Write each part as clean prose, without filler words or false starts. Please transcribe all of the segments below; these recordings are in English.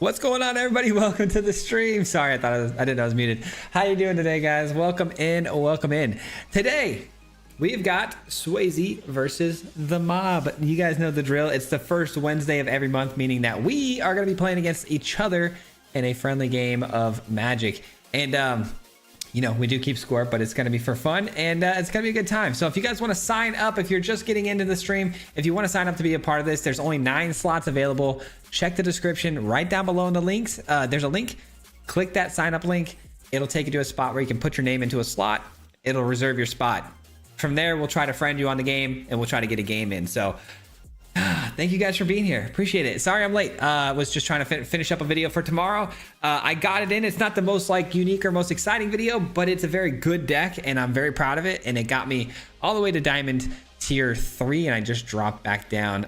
What's going on, everybody? Welcome to the stream. Sorry, I didn't know I was muted. How you doing today, guys? Welcome in. Welcome in. Today, we've got Swayze versus the Mob. You guys know the drill. It's the first Wednesday of every month, meaning that we are going to be playing against each other in a friendly game of Magic. And you know, we do keep score, but it's going to be for fun, and it's going to be a good time. So if you guys want to sign up, if you're just getting into the stream, if you want to sign up to be a part of this, there's only 9 slots available. Check the description right down below in the links. There's a link. Click that sign up link. It'll take you to a spot where you can put your name into a slot. It'll reserve your spot. From there, we'll try to friend you on the game, and we'll try to get a game in. So thank you guys for being here. Appreciate it. Sorry I'm late. Was just trying to finish up a video for tomorrow. I got it in. It's not the most unique or most exciting video, but it's a very good deck, and I'm very proud of it. And it got me all the way to Diamond Tier 3, and I just dropped back down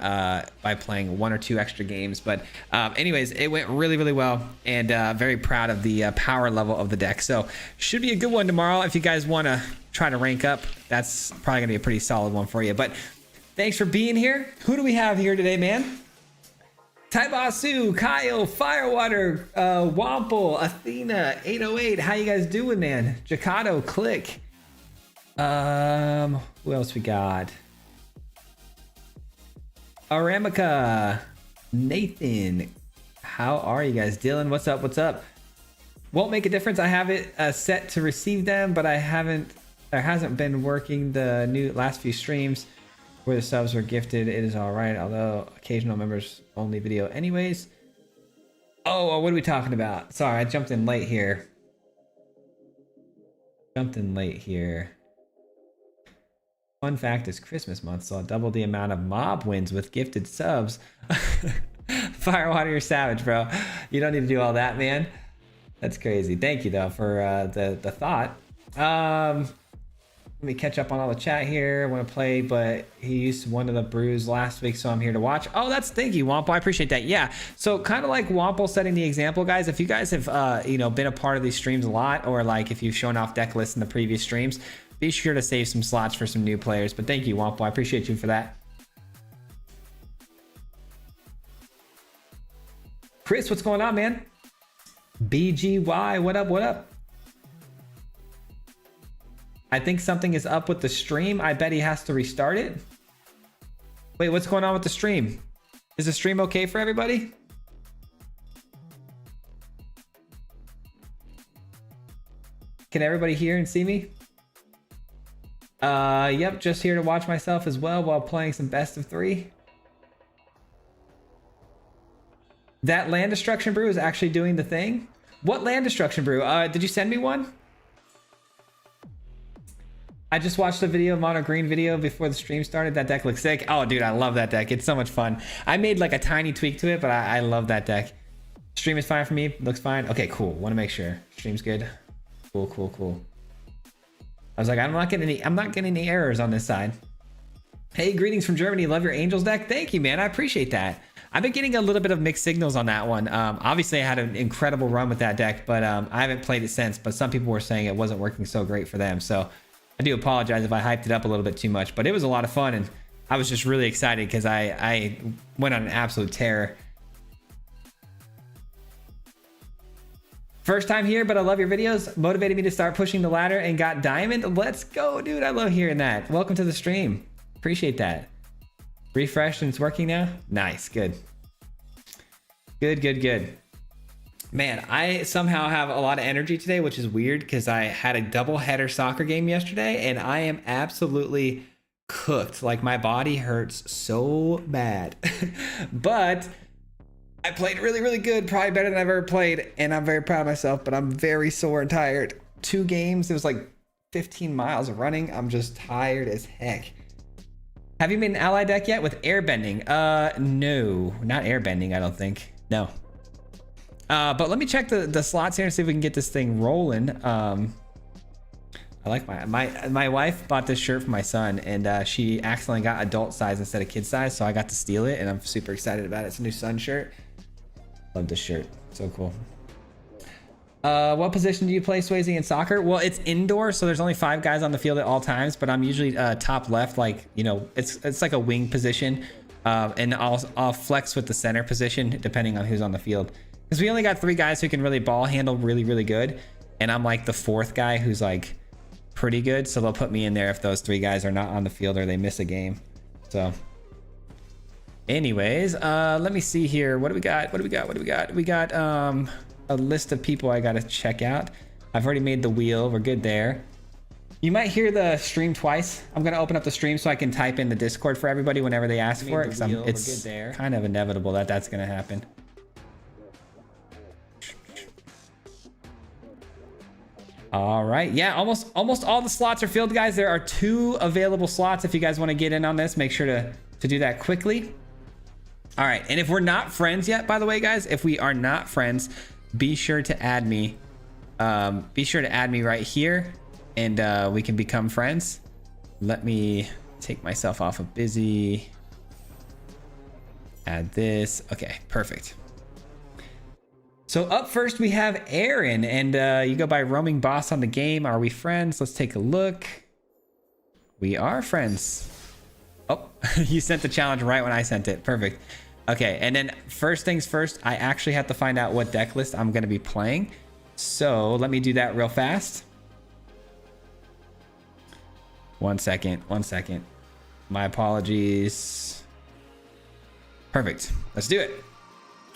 by playing 1 or 2 extra games. But anyways, it went really, really well, and very proud of the power level of the deck. So should be a good one tomorrow. If you guys want to try to rank up, that's probably gonna be a pretty solid one for you. But thanks for being here. Who do we have here today, man? Taibasu, Kyle, Firewater, Wample, Athena, 808. How you guys doing, man? Jacato, Click. Who else we got? Aramika, Nathan. How are you guys? Dylan, what's up? What's up? Won't make a difference. I have it set to receive them, but I haven't. There hasn't been working the last few streams where the subs were gifted. It is all right, although occasional members only video anyways. Oh, what are we talking about? Sorry, I jumped in late here. Fun fact is Christmas month, so I'll double the amount of mob wins with gifted subs. Firewater, you're savage, bro. You don't need to do all that, man. That's crazy. Thank you, though, for the thought. Let me catch up on all the chat here. I want to play, but he used one of the brews last week, so I'm here to watch. Oh, thank you, Wample. I appreciate that. Yeah, so kind of like Wample setting the example, guys. If you guys have you know, been a part of these streams a lot, or like if you've shown off deck lists in the previous streams, be sure to save some slots for some new players. But thank you, Wample. I appreciate you for that. Chris, what's going on, man? BGY, what up? What up? I think something is up with the stream. I bet he has to restart it. Wait, what's going on with the stream? Is the stream okay for everybody? Can everybody hear and see me? Yep, just here to watch myself as well while playing some best of 3. That land destruction brew is actually doing the thing. What land destruction brew? Did you send me one? I just watched the video, mono green video before the stream started. That deck looks sick. Oh, dude, I love that deck. It's so much fun. I made like a tiny tweak to it, but I love that deck. Stream is fine for me. Looks fine. Okay, cool. Want to make sure stream's good. Cool. I was like, I'm not getting any errors on this side. Hey, greetings from Germany. Love your Angels deck. Thank you, man. I appreciate that. I've been getting a little bit of mixed signals on that one. Obviously, I had an incredible run with that deck, but I haven't played it since. But some people were saying it wasn't working so great for them. So I do apologize if I hyped it up a little bit too much, but it was a lot of fun, and I was just really excited because I went on an absolute tear. First time here, but I love your videos. Motivated me to start pushing the ladder and got diamond. Let's go, dude. I love hearing that. Welcome to the stream. Appreciate that. Refreshed and it's working now. Nice. Good. Man, I somehow have a lot of energy today, which is weird because I had a double header soccer game yesterday and I am absolutely cooked. Like, my body hurts so bad. But I played really, really good, probably better than I've ever played, and I'm very proud of myself, but I'm very sore and tired. 2 games, it was like 15 miles of running. I'm just tired as heck. Have you made an ally deck yet with airbending? No, not airbending, I don't think. No. But let me check the slots here and see if we can get this thing rolling. I like my wife bought this shirt for my son, and she accidentally got adult size instead of kid size, so I got to steal it, and I'm super excited about it. It's a new son shirt. Love this shirt. So cool. What position do you play, Swayze, in soccer? Well, it's indoor, so there's only 5 guys on the field at all times, but I'm usually top left, like, you know, it's like a wing position. And I'll flex with the center position depending on who's on the field. Because we only got 3 guys who can really ball handle really good. And I'm like the 4th guy who's like pretty good. So they'll put me in there if those 3 guys are not on the field or they miss a game. So anyways, let me see here. What do we got? We got a list of people I got to check out. I've already made the wheel. We're good there. You might hear the stream twice. I'm going to open up the stream so I can type in the Discord for everybody whenever they ask for it. It's kind of inevitable that that's going to happen. All right. Yeah, almost all the slots are filled, guys. There are 2 available slots. If you guys want to get in on this, make sure to do that quickly. All right. And if we're not friends yet, by the way, guys, if we are not friends, be sure to add me. Be sure to add me right here, and we can become friends. Let me take myself off of busy. Add this. Okay, perfect. So up first we have Aaron, and you go by Roaming Boss on the game. Are we friends? Let's take a look. We are friends. Oh, you sent the challenge right when I sent it. Perfect. Okay, and then first things first, I actually have to find out what deck list I'm going to be playing. So let me do that real fast. 1 second. My apologies. Perfect. Let's do it.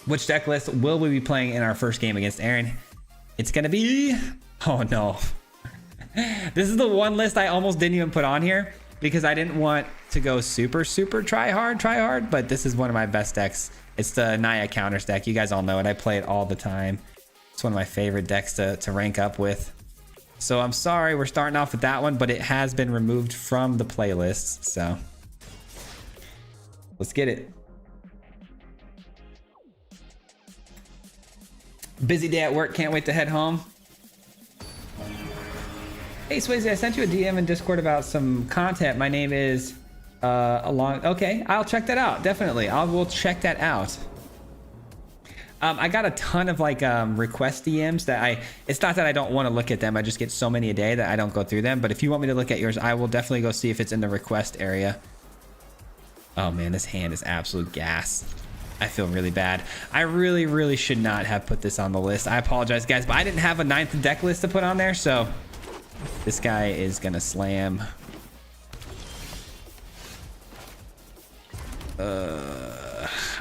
Which deck list will we be playing in our first game against Aaron? It's going to be... Oh, no. This is the one list I almost didn't even put on here because I didn't want to go super try hard, but this is one of my best decks. It's the Naya Counters deck. You guys all know it. I play it all the time. It's one of my favorite decks to rank up with. So I'm sorry we're starting off with that one, but it has been removed from the playlist. So let's get it. Busy day at work. Can't wait to head home. Hey, Swayze, I sent you a DM in Discord about some content. My name is Okay, I'll check that out. Definitely. We'll check that out. I got a ton of like request DMs that it's not that I don't want to look at them. I just get so many a day that I don't go through them. But if you want me to look at yours, I will definitely go see if it's in the request area. Oh man, this hand is absolute gas. I feel really bad. I really should not have put this on the list. I apologize, guys, but I didn't have a 9th deck list to put on there. So this guy is going to slam.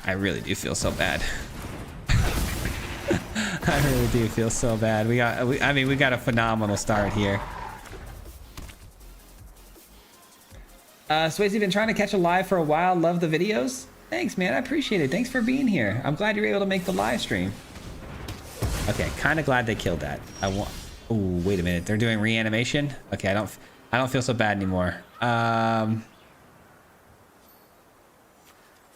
I really do feel so bad. I really do feel so bad. We got a phenomenal start here. Swayze, been trying to catch a live for a while. Love the videos. Thanks, man. I appreciate it. Thanks for being here. I'm glad you're able to make the live stream. Okay, kind of glad they killed that. Oh, wait a minute. They're doing reanimation. Okay, I don't feel so bad anymore.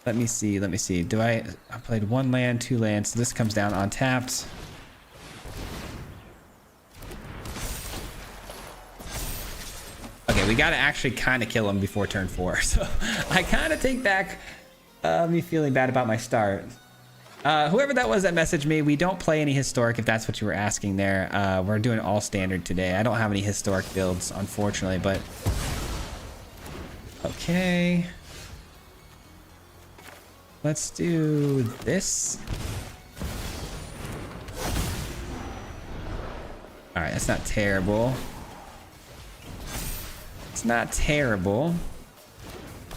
Let me see. I played 1 land, 2 lands. So this comes down untapped. Okay, we got to actually kind of kill him before turn 4. So I kind of take back me feeling bad about my start. Whoever that was that messaged me, we don't play any historic, if that's what you were asking there. We're doing all standard today. I don't have any historic builds, unfortunately, but... Okay. Let's do this. All right, that's not terrible. It's not terrible.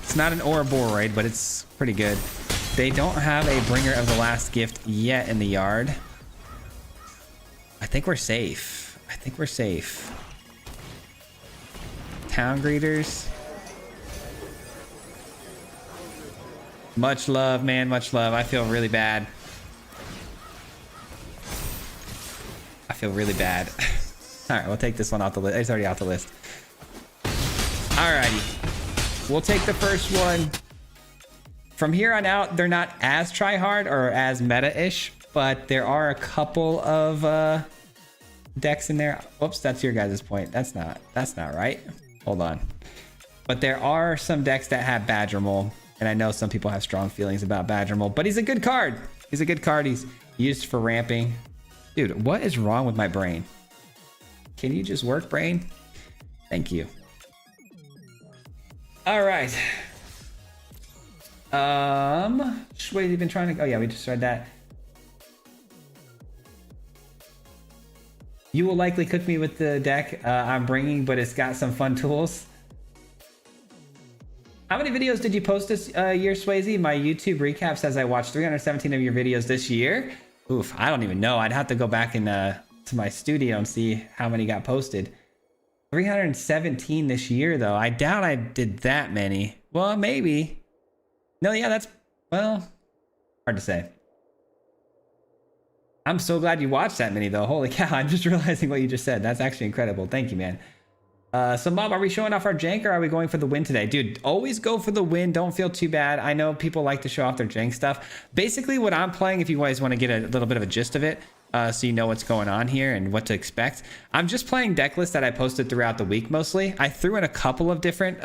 It's not an Ouroboros, but it's pretty good. They don't have a Bringer of the Last Gift yet in the yard. I think we're safe. Town Greeters. Much love, man. Much love. I feel really bad. All right, we'll take this one off the list. It's already off the list. Alrighty. We'll take the first one. From here on out, they're not as try-hard or as meta-ish, but there are a couple of decks in there. Oops, that's your guys' point. That's not right. Hold on. But there are some decks that have Badger Mole. And I know some people have strong feelings about Badger Mole, but he's a good card. He's used for ramping. Dude, what is wrong with my brain? Can you just work, brain? Thank you. All right. Wait, you've been trying to... Oh, yeah, we just read that. You will likely cook me with the deck I'm bringing, but it's got some fun tools. How many videos did you post this year, Swayze? My YouTube recap says I watched 317 of your videos this year. Oof, I don't even know. I'd have to go back in to my studio and see how many got posted. 317 this year, though. I doubt I did that many. Well, maybe. No, yeah, that's, well, hard to say. I'm so glad you watched that many, though. Holy cow, I'm just realizing what you just said. That's actually incredible. Thank you, man. So, Mob, are we showing off our jank or are we going for the win today? Dude, always go for the win. Don't feel too bad. I know people like to show off their jank stuff. Basically, what I'm playing, if you guys want to get a little bit of a gist of it, so you know what's going on here and what to expect. I'm just playing deck lists that I posted throughout the week mostly. I threw in a couple of different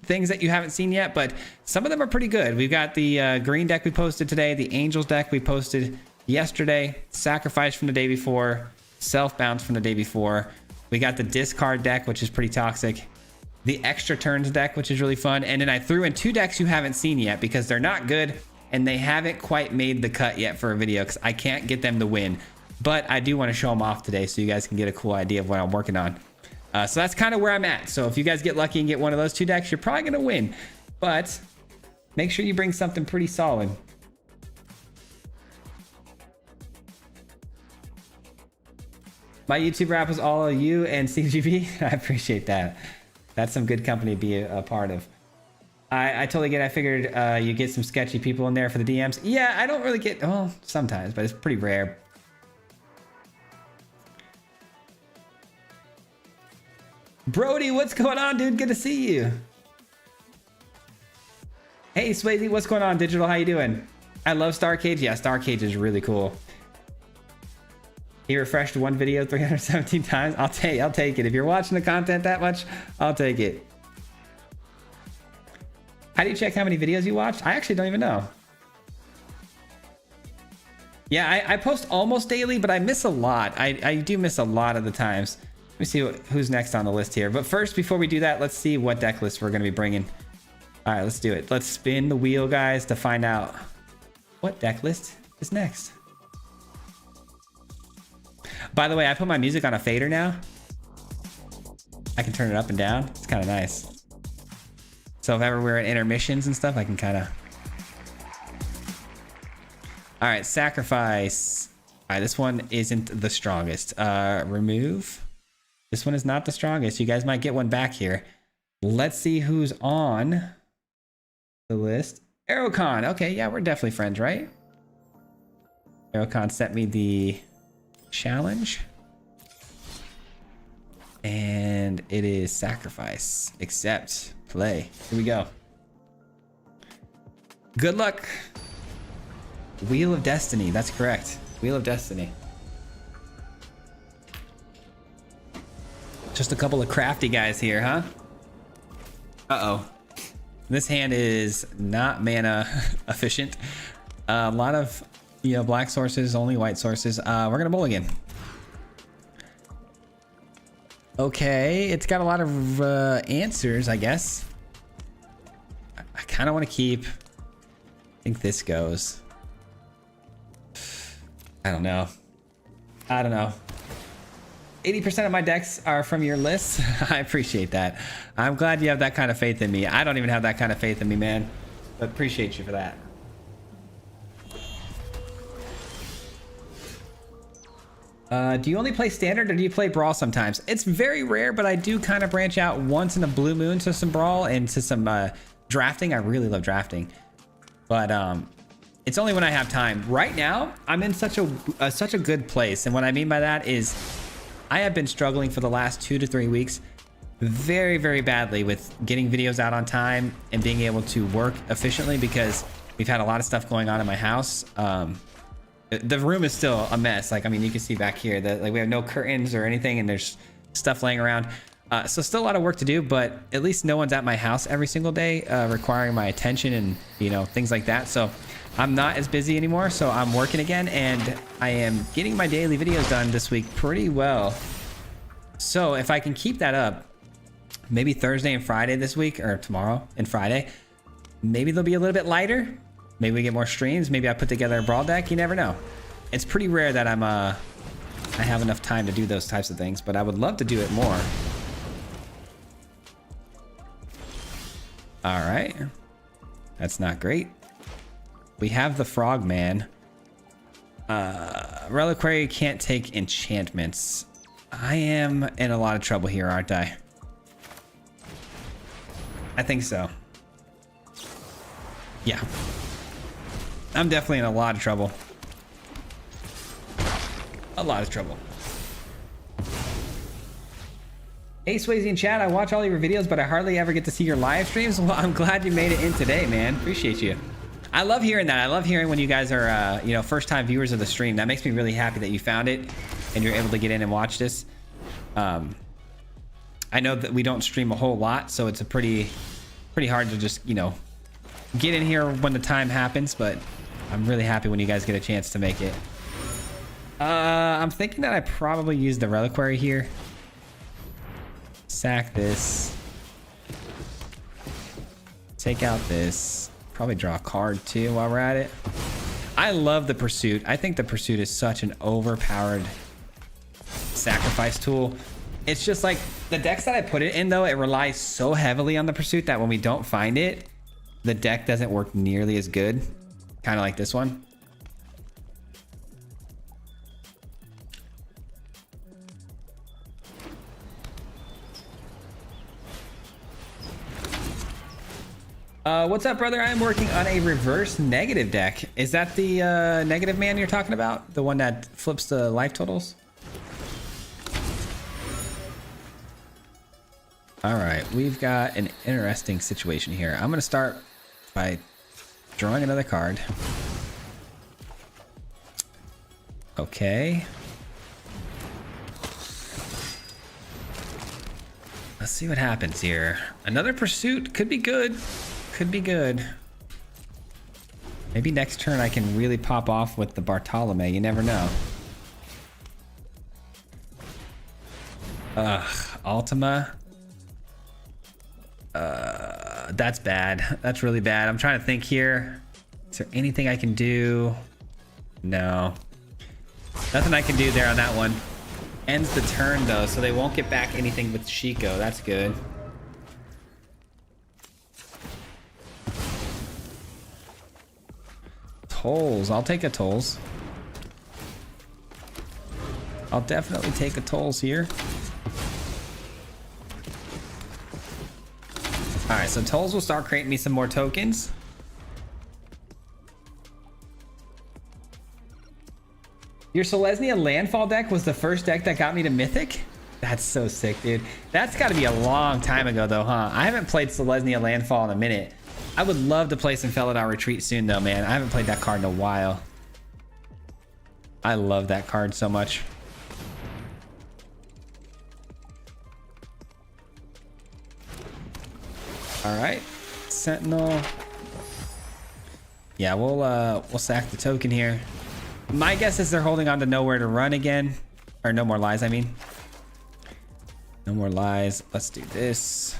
things that you haven't seen yet, but some of them are pretty good. We've got the green deck we posted today, the Angels deck we posted yesterday, Sacrifice from the day before, Self Bounce from the day before. We got the discard deck, which is pretty toxic, the extra turns deck, which is really fun, and then I threw in 2 decks you haven't seen yet because they're not good and they haven't quite made the cut yet for a video because I can't get them to win, but I do want to show them off today so you guys can get a cool idea of what I'm working on. So that's kind of where I'm at. So if you guys get lucky and get one of those 2 decks, you're probably gonna win, but make sure you bring something pretty solid. My YouTube rap was all of you and CGB. I appreciate that. That's some good company to be a part of. I totally get it. I figured you get some sketchy people in there for the DMs. Yeah, I don't really get, well, sometimes, but it's pretty rare. Brody, what's going on, dude? Good to see you. Hey, Swayze, what's going on, Digital? How you doing? I love Starcade. Yeah, Starcade is really cool. He refreshed one video 317 times. I'll take it. If you're watching the content that much, I'll take it. How do you check how many videos you watched? I actually don't even know. Yeah, I post almost daily, but I miss a lot. I do miss a lot of the times. Let me see who's next on the list here. But first, before we do that, let's see what deck list we're going to be bringing. All right, let's do it. Let's spin the wheel, guys, to find out what deck list is next. By the way, I put my music on a fader now. I can turn it up and down. It's kind of nice. So if ever we're at intermissions and stuff, I can kind of... All right, Sacrifice. All right, this one isn't the strongest. Remove. This one is not the strongest. You guys might get one back here. Let's see who's on the list. Aerocon. Okay, yeah, we're definitely friends, right? Aerocon sent me the challenge. And it is Sacrifice. Accept. Play. Here we go. Good luck. Wheel of Destiny. That's correct. Wheel of Destiny. Just a couple of crafty guys here, huh? Uh-oh. This hand is not mana efficient. A lot of, black sources, only white sources. We're gonna mulligan. Okay, it's got a lot of answers, I guess. I kind of want to keep. I think this goes. I don't know. 80% of my decks are from your list. I appreciate that. I'm glad you have that kind of faith in me. I don't even have that kind of faith in me, man. But appreciate you for that. Do you only play standard or do you play brawl sometimes? It's very rare, but I do kind of branch out once in a blue moon to some brawl and to some drafting. I really love drafting, but it's only when I have time. Right now, I'm in such a good place, and what I mean by that is I have been struggling for the last 2 to 3 weeks very, very badly with getting videos out on time and being able to work efficiently because we've had a lot of stuff going on in my house. The room is still a mess. Like, I mean, you can see back here that we have no curtains or anything and there's stuff laying around. So still a lot of work to do, but at least no one's at my house every single day requiring my attention and, things like that. So I'm not as busy anymore. So I'm working again and I am getting my daily videos done this week pretty well. So if I can keep that up, maybe Thursday and Friday this week, or tomorrow and Friday, maybe they'll be a little bit lighter. Maybe we get more streams. Maybe I put together a brawl deck. You never know. It's pretty rare that I'm I have enough time to do those types of things, but I would love to do it more. All right. That's not great. We have the Frogman. Reliquary can't take enchantments. I am in a lot of trouble here, aren't I? I think so. Yeah. I'm definitely in a lot of trouble. A lot of trouble. Hey, Swayze in chat, I watch all your videos, but I hardly ever get to see your live streams. Well, I'm glad you made it in today, man. Appreciate you. I love hearing that. I love hearing when you guys are, you know, first-time viewers of the stream. That makes me really happy that you found it and you're able to get in and watch this. I know that we don't stream a whole lot, so it's a pretty hard to just, you know, get in here when the time happens, but I'm really happy when you guys get a chance to make it. I'm thinking that I probably use the Reliquary here. Sack this. Take out this. Probably draw a card too while we're at it. I love the Pursuit. I think the Pursuit is such an overpowered sacrifice tool. It's just like the decks that I put it in, though, it relies so heavily on the Pursuit that when we don't find it, the deck doesn't work nearly as good. Kind of like this one. What's up, brother? I'm working on a reverse negative deck. Is that the negative man you're talking about? The one that flips the life totals? All right, we've got an interesting situation here. I'm going to start by drawing another card. Okay. Let's see what happens here. Another Pursuit could be good. Could be good. Maybe next turn I can really pop off with the Bartolome. You never know. Ultima. That's bad. That's really bad. I'm trying to think here. Is there anything I can do? No. Nothing I can do there on that one. Ends the turn though, so they won't get back anything with Shiko. That's good. Tolls. I'll take a Tolls. I'll definitely take a Tolls here. Alright, so Tolls will start creating me some more tokens. Your Selesnya Landfall deck was the first deck that got me to Mythic? That's so sick, dude. That's got to be a long time ago, though, huh? I haven't played Selesnya Landfall in a minute. I would love to play some Felidar Retreat soon, though, man. I haven't played that card in a while. I love that card so much. All right, Sentinel. Yeah, we'll sack the token here. My guess is they're holding on to Nowhere to Run again, or No More Lies. I mean, No More Lies. Let's do this.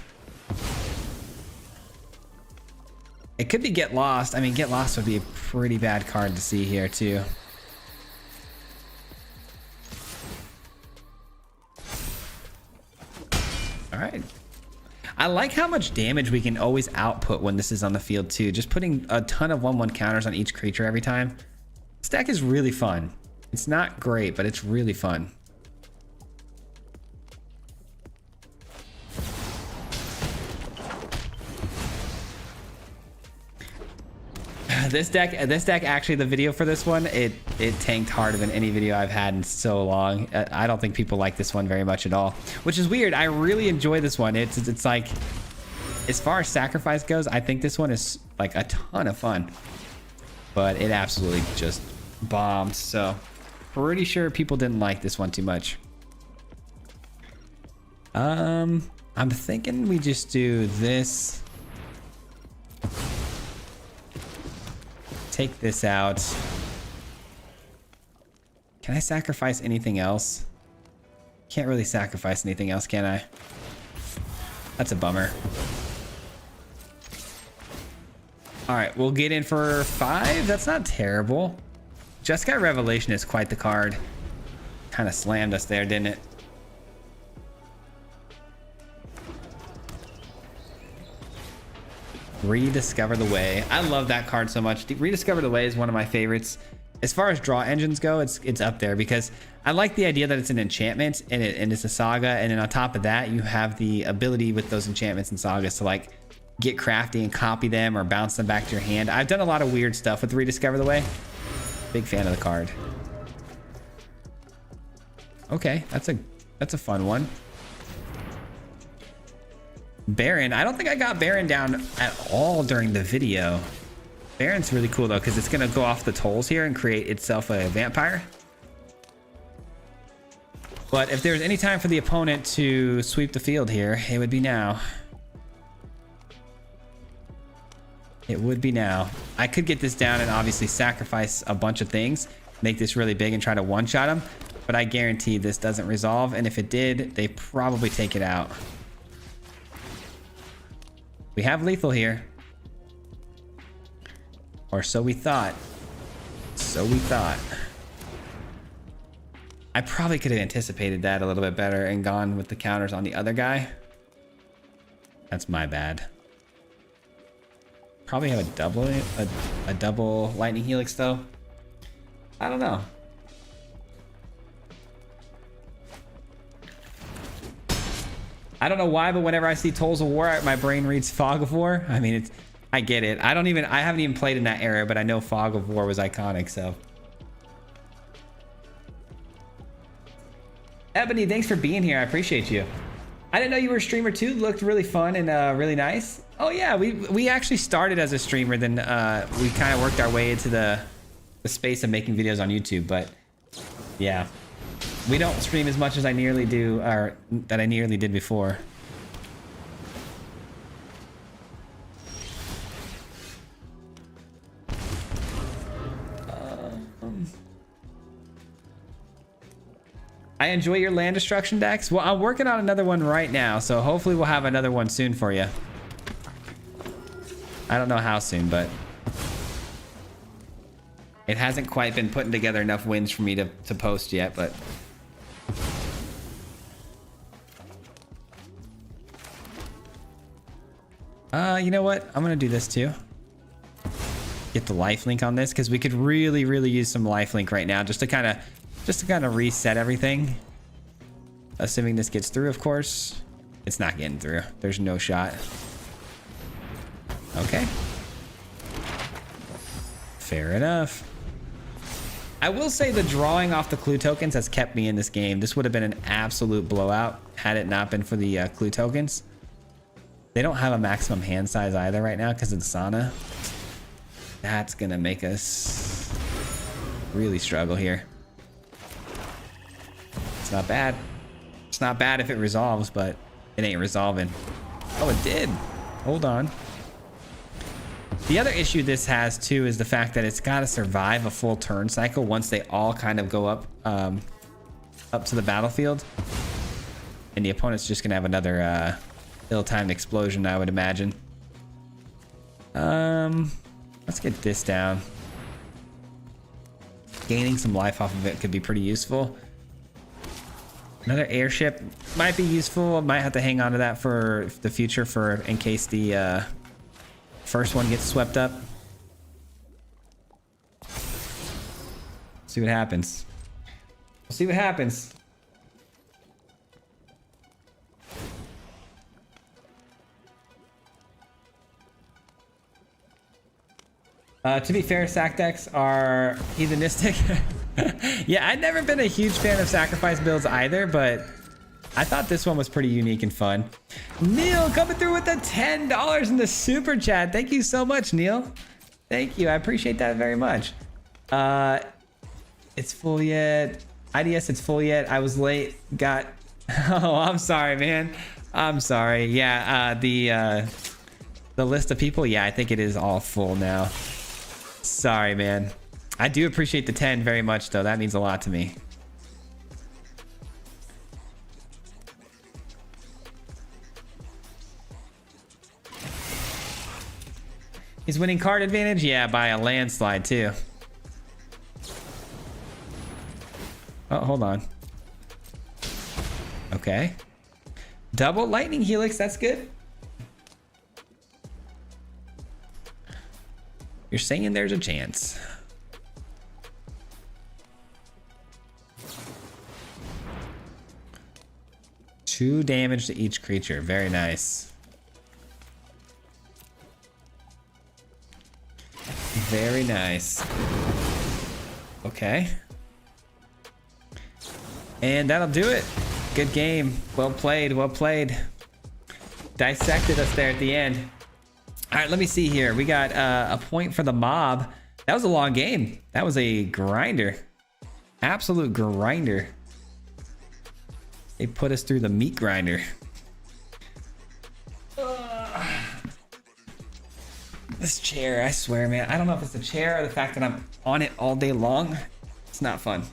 It could be Get Lost. I mean, Get Lost would be a pretty bad card to see here too. All right. I like how much damage we can always output when this is on the field too. Just putting a ton of 1/1 counters on each creature every time. This deck is really fun. It's not great, but it's really fun. This deck actually, the video for this one, it tanked harder than any video I've had in so long. I don't think people like this one very much at all, which is weird. I really enjoy this one. It's like, as far as sacrifice goes, I think this one is like a ton of fun, but it absolutely just bombed. So pretty sure people didn't like this one too much. I'm thinking we just do this. Take this out. Can I sacrifice anything else? Can't really sacrifice anything else, can I? That's a bummer. All right, we'll get in for 5. That's not terrible. Jeskai Revelation is quite the card. Kind of slammed us there, didn't it? Rediscover the Way. I love that card so much. Rediscover the Way is one of my favorites. As far as draw engines go, it's up there because I like the idea that it's an enchantment and it's a saga, and then on top of that you have the ability with those enchantments and sagas to like get crafty and copy them or bounce them back to your hand. I've done a lot of weird stuff with Rediscover the Way. Big fan of the card. Okay, that's a fun one. Baron. I don't think I got Baron down at all during the video. Baron's really cool though, because it's gonna go off the tolls here and create itself a vampire. But if there's any time for the opponent to sweep the field here, it would be now. It would be now. I could get this down and obviously sacrifice a bunch of things, make this really big and try to one-shot him, but I guarantee this doesn't resolve, and if it did, they probably take it out. We have lethal here. Or so we thought. So we thought. I probably could have anticipated that a little bit better and gone with the counters on the other guy. That's my bad. Probably have a double lightning helix though. I don't know. I don't know why, but whenever I see Tolls of War, my brain reads Fog of War. I mean, I get it. I haven't even played in that era, but I know Fog of War was iconic, so. Ebony, thanks for being here. I appreciate you. I didn't know you were a streamer too. Looked really fun and really nice. Oh yeah, we actually started as a streamer, then we kind of worked our way into the space of making videos on YouTube, but yeah. We don't stream as much as I nearly do, or that I nearly did before. I enjoy your land destruction decks. Well, I'm working on another one right now, so hopefully we'll have another one soon for you. I don't know how soon, but it hasn't quite been putting together enough wins for me to post yet, but you know what? I'm gonna do this too. Get the lifelink on this because we could really use some lifelink right now just to kind of reset everything. Assuming this gets through, of course. It's not getting through. There's no shot. Okay. Fair enough. I will say the drawing off the clue tokens has kept me in this game. This would have been an absolute blowout had it not been for the clue tokens. They don't have a maximum hand size either right now because of the sauna. That's gonna make us really struggle here. It's not bad. It's not bad if it resolves, but it ain't resolving. Oh, it did. Hold on. The other issue this has too is the fact that it's got to survive a full turn cycle once they all kind of go up to the battlefield, and the opponent's just gonna have another ill-timed explosion, I would imagine. Let's get this down. Gaining some life off of it could be pretty useful. Another airship might be useful. Might have to hang on to that for the future in case the first one gets swept up. See what happens. We'll see what happens. To be fair, sack decks are heathenistic. Yeah, I've never been a huge fan of sacrifice builds either, but I thought this one was pretty unique and fun. Neil coming through with the $10 in the super chat. Thank you so much, Neil. Thank you. I appreciate that very much. It's full yet. IDS, it's full yet. I was late. Got. Oh, I'm sorry, man. I'm sorry. Yeah, the list of people. Yeah, I think it is all full now. Sorry, man. I do appreciate the 10 very much, though. That means a lot to me. He's winning card advantage? Yeah, by a landslide, too. Oh, hold on. Okay. Double lightning helix, that's good. You're saying there's a chance. Two damage to each creature. Very nice. Very nice. Okay. And that'll do it. Good game. Well played. Well played. Dissected us there at the end. All right, let me see here. We got a point for the mob. That was a long game. That was a grinder. Absolute grinder. They put us through the meat grinder. This chair, I swear, man. I don't know if it's the chair or the fact that I'm on it all day long. It's not fun.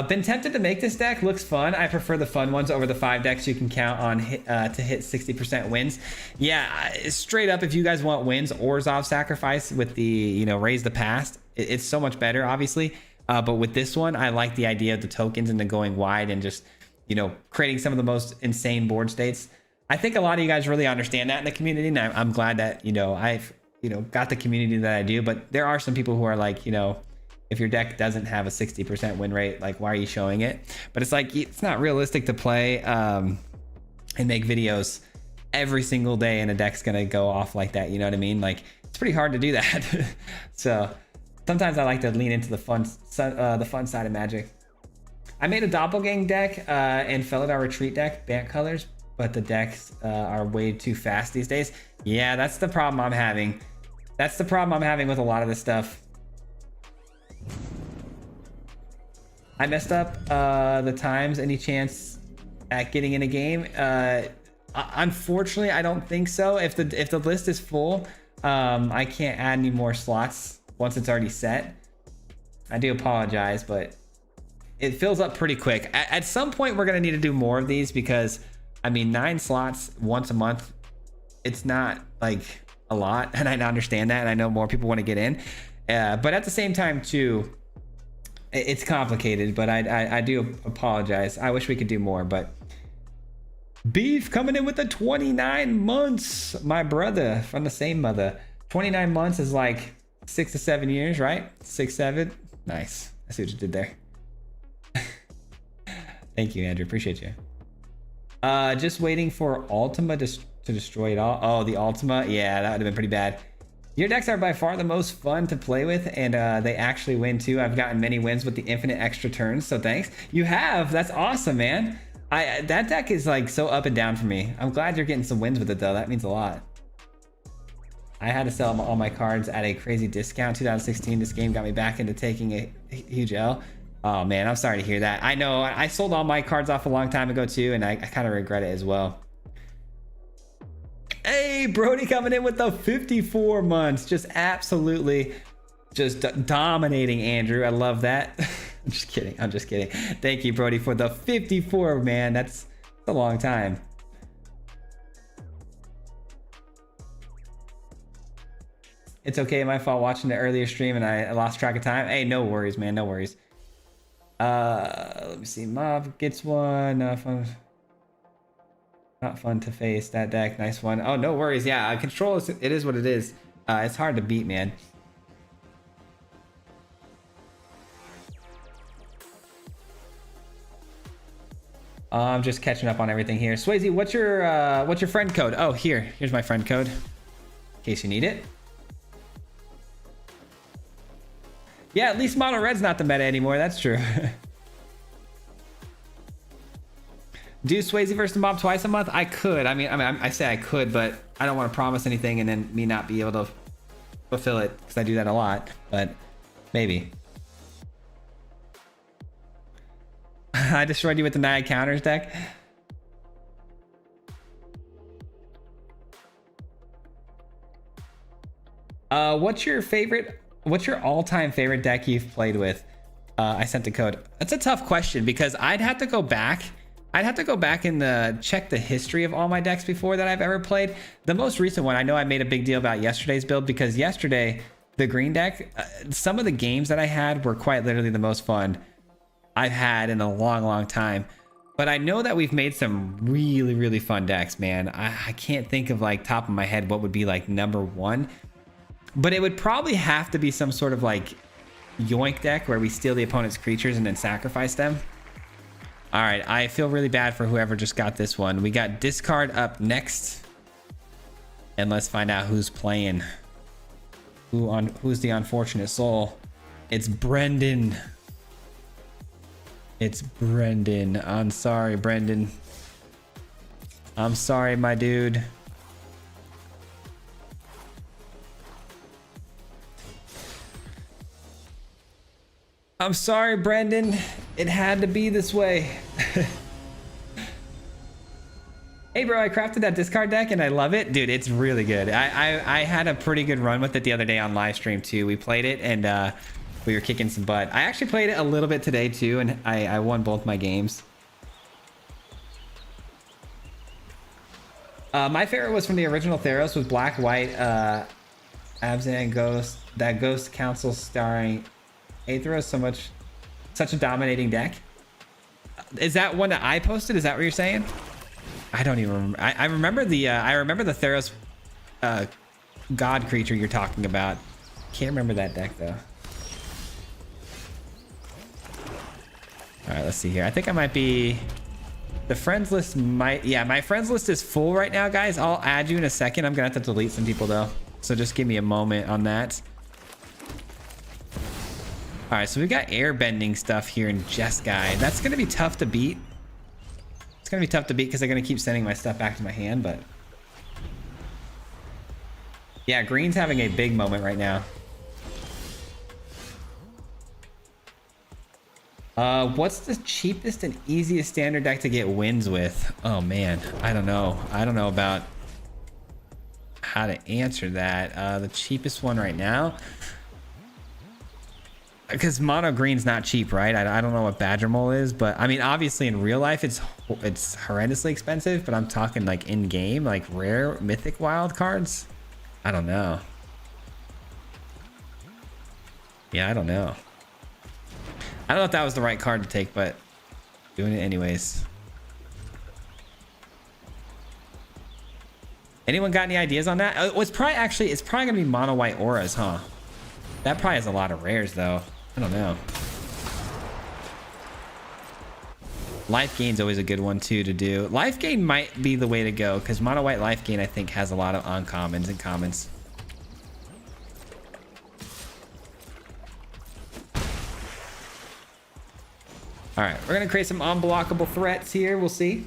Been tempted to make this deck. Looks fun. I prefer the fun ones over the 5 decks you can count on to hit 60% wins. Yeah, straight up, if you guys want wins, Orzhov Sacrifice with the, you know, Raise the Past, it's so much better, obviously. But with this one, I like the idea of the tokens and the going wide and just, you know, creating some of the most insane board states. I think a lot of you guys really understand that in the community, and I'm glad that, you know, I've, you know, got the community that I do. But there are some people who are like, you know, if your deck doesn't have a 60% win rate, like, why are you showing it? But it's like, it's not realistic to play and make videos every single day and a deck's gonna go off like that, you know what I mean? Like, it's pretty hard to do that. So sometimes I like to lean into the fun side of Magic. I made a doppelgang deck and Felidar Retreat deck, Bant colors, but the decks are way too fast these days. Yeah, that's the problem I'm having. That's the problem I'm having with a lot of this stuff. I messed up the times. Any chance at getting in a game? Unfortunately, I don't think so. If the list is full, I can't add any more slots once it's already set. I do apologize, but it fills up pretty quick. At some point, we're gonna need to do more of these because, I mean, 9 slots once a month, it's not like a lot, and I understand that, and I know more people want to get in. But at the same time, too, it's complicated, but I do apologize. I wish we could do more, but Beef coming in with the 29 months, my brother from the same mother. 29 months is like 6 to 7 years, right? 6, 7. Nice. I see what you did there. Thank you, Andrew. Appreciate you. Just waiting for Ultima to destroy it all. Oh, the Ultima. Yeah, that would have been pretty bad. Your decks are by far the most fun to play with, and they actually win too. I've gotten many wins with the infinite extra turns, so thanks. You have. That's awesome, man. That deck is like so up and down for me. I'm glad you're getting some wins with it though. That means a lot. I had to sell all my cards at a crazy discount. 2016, this game got me back into taking a huge L. Oh man, I'm sorry to hear that. I know I sold all my cards off a long time ago too, and I kind of regret it as well. Hey, Brody coming in with the 54 months. Just absolutely just dominating Andrew. I love that. I'm just kidding. I'm just kidding. Thank you, Brody, for the 54, man. That's a long time. It's okay. My fault watching the earlier stream and I lost track of time. Hey, no worries, man. No worries. Let me see. Mob gets one. Not fun to face that deck. Nice one. Oh, no worries. Yeah, control is, it is what it is. It's hard to beat, man. I'm just catching up on everything here. Swayze, what's your friend code? Oh, here's my friend code, in case you need it. Yeah, at least Mono Red's not the meta anymore. That's true. Do Swayze versus Mob twice a month? I could. I mean, I say I could, but I don't want to promise anything and then me not be able to fulfill it because I do that a lot. But maybe. I destroyed you with the Naya counters deck. What's your all-time favorite deck you've played with? I sent the code. That's a tough question because I'd have to go back and check the history of all my decks before that I've ever played. The most recent one, I know I made a big deal about yesterday's build because yesterday the green deck, some of the games that I had were quite literally the most fun I've had in a long time. But I know that we've made some really fun decks, man. I can't think of like top of my head what would be like number one, but it would probably have to be some sort of like yoink deck where we steal the opponent's creatures and then sacrifice them. All right, I feel really bad for whoever just got this one. We got discard up next, and let's find out who's playing. Who's the unfortunate soul? It's Brendan. It's Brendan. I'm sorry, Brendan. I'm sorry, my dude. I'm sorry, Brendan. It had to be this way. Hey, bro, I crafted that discard deck and I love it. Dude, it's really good. I had a pretty good run with it the other day on live stream, too. We played it and we were kicking some butt. I actually played it a little bit today, too, and I won both my games. My favorite was from the original Theros with black, white, Abzan Ghost. That Ghost Council starring Aetheros, such a dominating deck. Is that one that I posted? Is that what you're saying? I don't even remember. I remember the Theros god creature you're talking about. Can't remember that deck though. All right, let's see here. I think I might be. The friends list might. Yeah, my friends list is full right now, guys. I'll add you in a second. I'm gonna have to delete some people though, so just give me a moment on that. All right, so we've got airbending stuff here in Jeskai. That's gonna be tough to beat. It's gonna be tough to beat because they're gonna keep sending my stuff back to my hand, but yeah, green's having a big moment right now. What's the cheapest and easiest standard deck to get wins with? Oh man, I don't know. I don't know about how to answer that. The cheapest one right now, because mono green's not cheap, right? I don't know what Badger Mole is, but I mean, obviously in real life it's horrendously expensive, but I'm talking like in game, like rare mythic wild cards. I don't know. Yeah, I don't know. I don't know if that was the right card to take, but doing it anyways. Anyone got any ideas on that? It's probably gonna be mono white auras, huh? That probably has a lot of rares though. I don't know. Life gain's always a good one too to do. Life gain might be the way to go because mono white life gain I think has a lot of uncommons and commons. All right, we're gonna create some unblockable threats here. We'll see.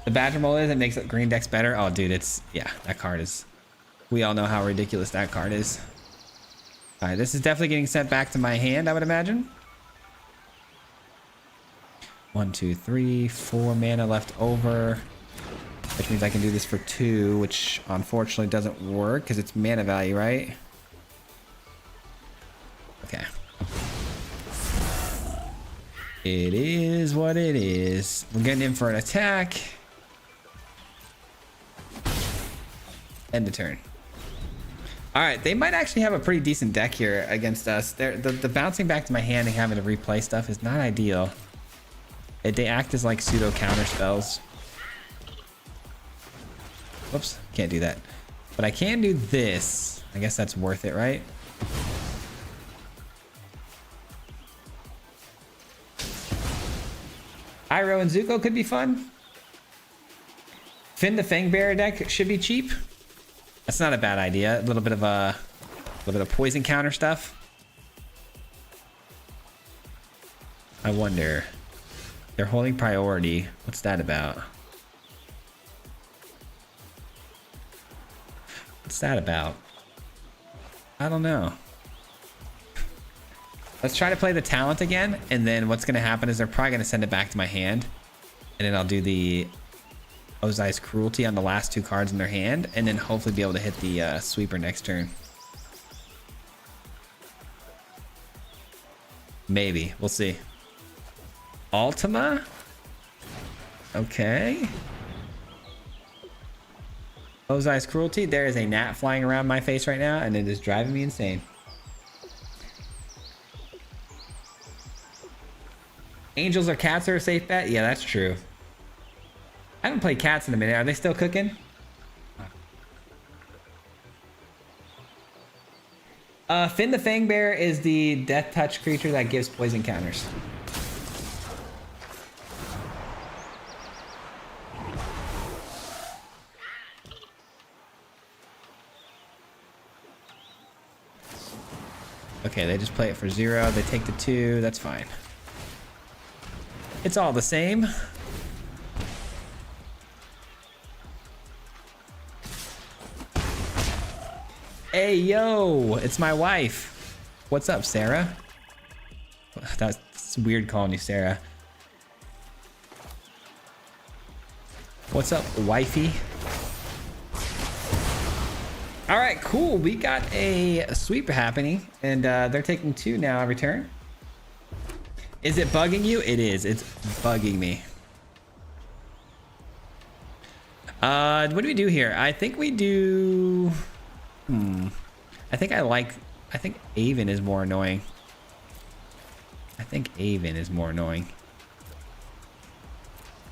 The Badger Mole is, it makes green decks better. Oh, dude, yeah, that card is. We all know how ridiculous that card is. All right, this is definitely getting sent back to my hand, I would imagine. 1, 2, 3, 4 mana left over, which means I can do this for 2, which unfortunately doesn't work because it's mana value, right? Okay. It is what it is. We're getting in for an attack. End of turn. All right, they might actually have a pretty decent deck here against us. The bouncing back to my hand and having to replay stuff is not ideal. They act as like pseudo counter spells. Whoops, can't do that. But I can do this. I guess that's worth it, right? Iroh and Zuko could be fun. Finn the Fangbearer deck should be cheap. That's not a bad idea. A little bit of poison counter stuff. I wonder. They're holding priority. What's that about? What's that about? I don't know. Let's try to play the talent again, and then what's going to happen is they're probably going to send it back to my hand, and then I'll do the Ozai's Cruelty on the last 2 cards in their hand, and then hopefully be able to hit the sweeper next turn. Maybe. We'll see. Ultima? Okay. Ozai's cruelty. There is a gnat flying around my face right now, and it is driving me insane. Angels or cats are a safe bet? Yeah, that's true. I haven't played cats in a minute. Are they still cooking? Finn the Fangbear is the death touch creature that gives poison counters. Okay, they just play it for 0. They take the 2. That's fine. It's all the same. Hey, yo, it's my wife. What's up, Sarah? That's weird calling you Sarah. What's up, wifey? All right, cool. We got a sweep happening, and they're taking 2 now every turn. Is it bugging you? It is. It's bugging me. What do we do here? I think we do... I think Avon is more annoying.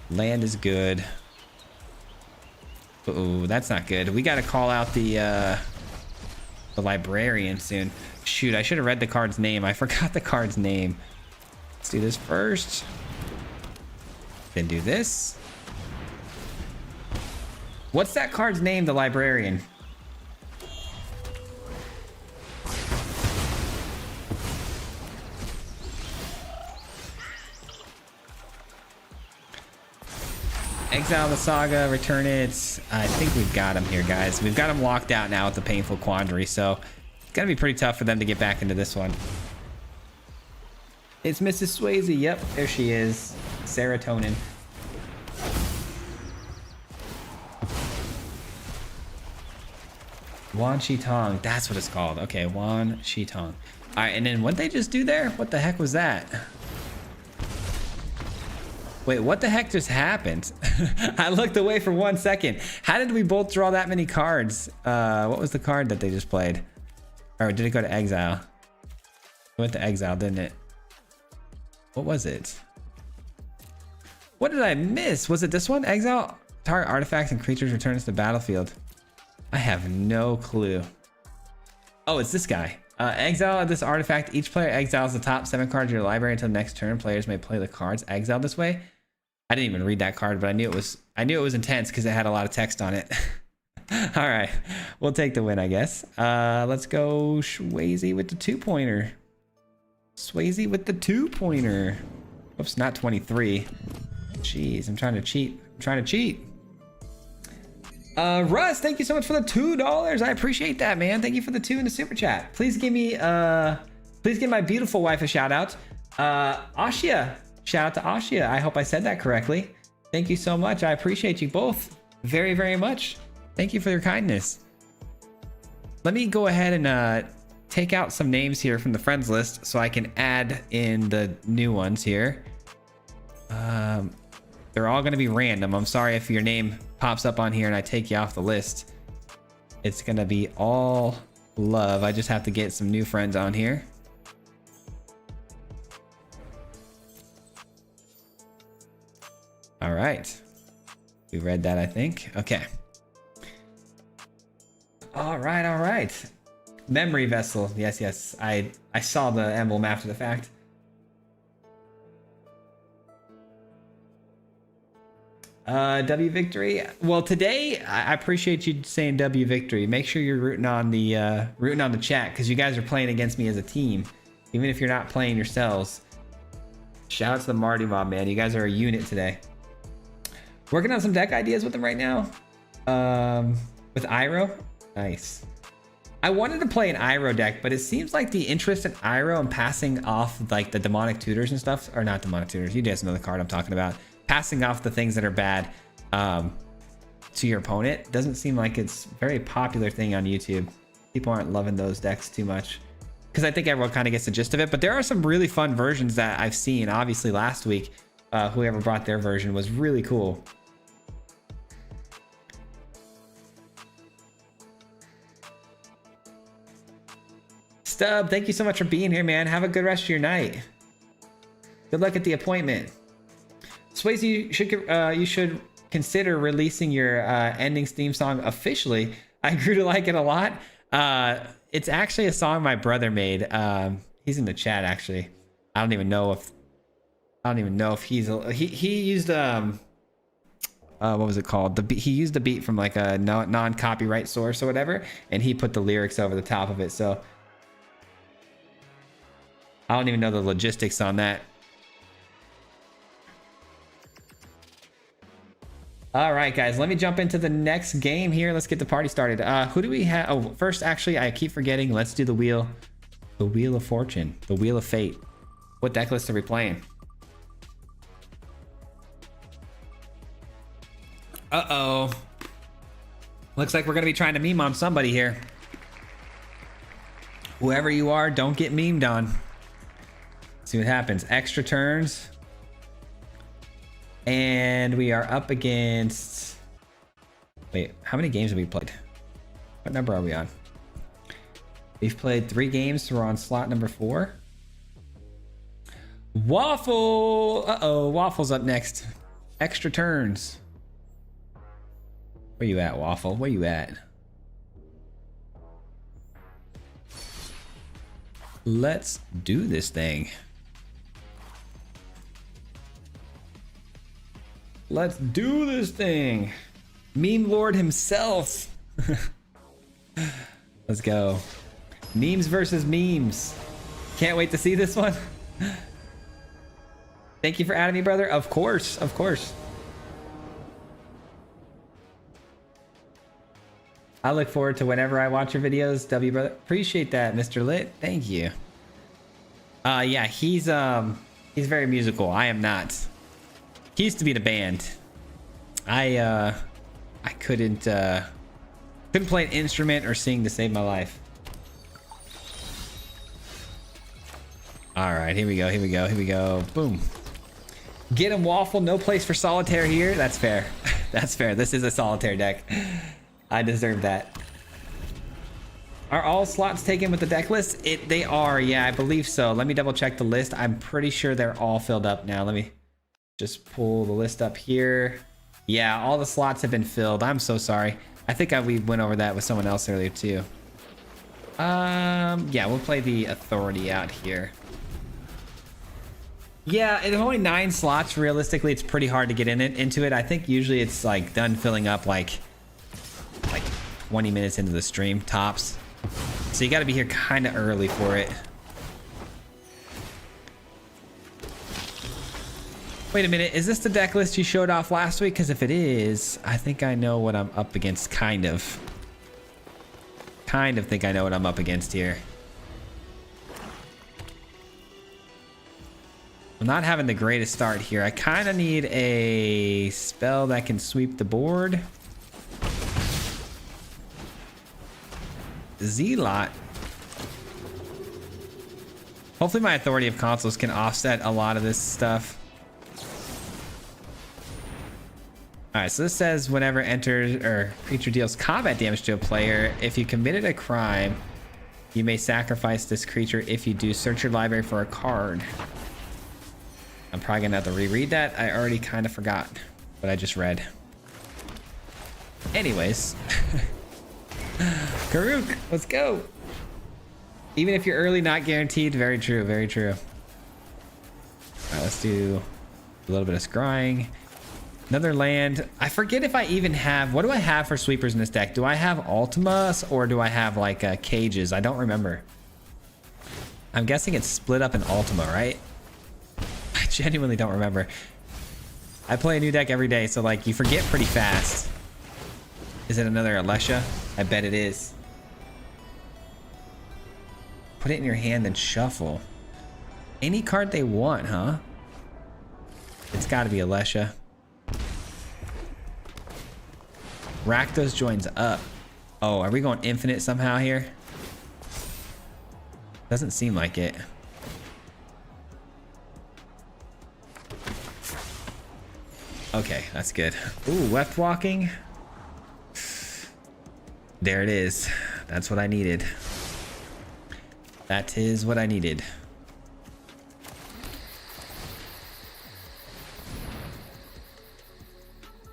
Land is good. Uh-oh, that's not good. We got to call out the librarian soon. Shoot, I should have read the card's name. I forgot the card's name. Let's do this first. Then do this. What's that card's name, the librarian? Exile the Saga, return it. I think we've got him here, guys. We've got him locked out now with the Painful Quandary, so it's gonna be pretty tough for them to get back into this one. It's Mrs. Swayze. Yep, there she is. Serotonin. Wan Shi Tong. That's what it's called. Okay, Wan Shi Tong. All right, and then what they just do there? What the heck was that? Wait, what the heck just happened? I looked away for 1 second. How did we both draw that many cards? What was the card that they just played? Or did it go to exile? It went to exile, didn't it? What was it? What did I miss? Was it this one? Exile target artifacts and creatures returns to the battlefield. I have no clue. Oh, it's this guy. Exile this artifact. Each player exiles the top 7 cards of your library until next turn. Players may play the cards exiled this way. I didn't even read that card, but I knew it was intense because it had a lot of text on it. All right, we'll take the win, I guess. Let's go Swayze with the 2-pointer. Swayze with the 2-pointer. Oops, not 23. Jeez, I'm trying to cheat. Russ, thank you so much for the $2. I appreciate that, man. Thank you for the 2 in the super chat. Please give my beautiful wife a shout out. Ashia, shout out to Ashia. I hope I said that correctly. Thank you so much. I appreciate you both very, very much. Thank you for your kindness. Let me go ahead and take out some names here from the friends list so I can add in the new ones here. They're all going to be random. I'm sorry if your name pops up on here and I take you off the list. It's going to be all love. I just have to get some new friends on here. All right. We read that, I think. Okay. All right. Memory vessel. Yes. I saw the emblem after the fact. W victory. Well, today I appreciate you saying W victory. Make sure you're rooting on the chat because you guys are playing against me as a team, even if you're not playing yourselves. Shout out to the Marty Mob, man. You guys are a unit today. Working on some deck ideas with them right now. With Iroh. Nice. I wanted to play an Iroh deck, but it seems like the interest in Iroh and passing off like the demonic tutors and stuff, or not demonic tutors. You guys know the card I'm talking about. Passing off the things that are bad to your opponent doesn't seem like it's a very popular thing on YouTube. People aren't loving those decks too much because I think everyone kind of gets the gist of it. But there are some really fun versions that I've seen. Obviously, last week, whoever brought their version was really cool. Stub, thank you so much for being here, man. Have a good rest of your night. Good luck at the appointment. Swayze, you should consider releasing your ending theme song officially. I grew to like it a lot. It's actually a song my brother made. He's in the chat actually. I don't even know if he used what was it called? He used the beat from like a non-copyright source or whatever, and he put the lyrics over the top of it. So I don't even know the logistics on that. All right, guys, let me jump into the next game here. Let's get the party started. Who do we have? Oh, first, actually, I keep forgetting. Let's do the wheel of fortune, the wheel of fate. What deck list are we playing? Uh-oh. Looks like we're going to be trying to meme on somebody here. Whoever you are, don't get memed on. See what happens. Extra turns. And we are up against... Wait, how many games have we played? What number are we on? We've played 3 games, so we're on slot number 4. Waffle! Uh-oh, Waffle's up next. Extra turns. Where you at, Waffle? Where you at? Let's do this thing. Let's do this thing. Meme Lord himself. Let's go. Memes versus memes. Can't wait to see this one. Thank you for adding me, brother. Of course, of course. I look forward to whenever I watch your videos. W brother. Appreciate that, Mr. Lit. Thank you. Yeah, he's very musical. I am not. He used to be in a band. I couldn't play an instrument or sing to save my life. All right, here we go, here we go, here we go. Boom. Get him, Waffle. No place for solitaire here. That's fair. That's fair. This is a solitaire deck. I deserve that. Are all slots taken with the deck list? They are, yeah, I believe so. Let me double check the list. I'm pretty sure they're all filled up now. Let me just pull the list up here. Yeah, all the slots have been filled. I'm so sorry. I think we went over that with someone else earlier too. Yeah, we'll play the authority out here. Yeah, there's only 9 slots. Realistically, it's pretty hard to get into it. I think usually it's like done filling up like 20 minutes into the stream tops. So you got to be here kind of early for it. Wait a minute, is this the deck list you showed off last week? Because if it is, I think I know what I'm up against, kind of. Kind of think I know what I'm up against here. I'm not having the greatest start here. I kind of need a spell that can sweep the board. Zealot. Hopefully my Authority of Consuls can offset a lot of this stuff. Alright, so this says whenever enters or creature deals combat damage to a player, if you committed a crime, you may sacrifice this creature. If you do, search your library for a card. I'm probably gonna have to reread that. I already kind of forgot what I just read. Anyways. Karuk, let's go. Even if you're early, not guaranteed. Very true, very true. Alright, let's do a little bit of scrying. Another land. I forget if I even have... What do I have for sweepers in this deck? Do I have Ultimas or do I have like cages? I don't remember. I'm guessing it's split up in Ultima, right? I genuinely don't remember. I play a new deck every day, so like you forget pretty fast. Is it another Alesha? I bet it is. Put it in your hand and shuffle. Any card they want, huh? It's got to be Alesha. Rakdos joins up. Oh, are we going infinite somehow here? Doesn't seem like it. Okay, that's good. Ooh, left walking. There it is. That's what I needed. That is what I needed.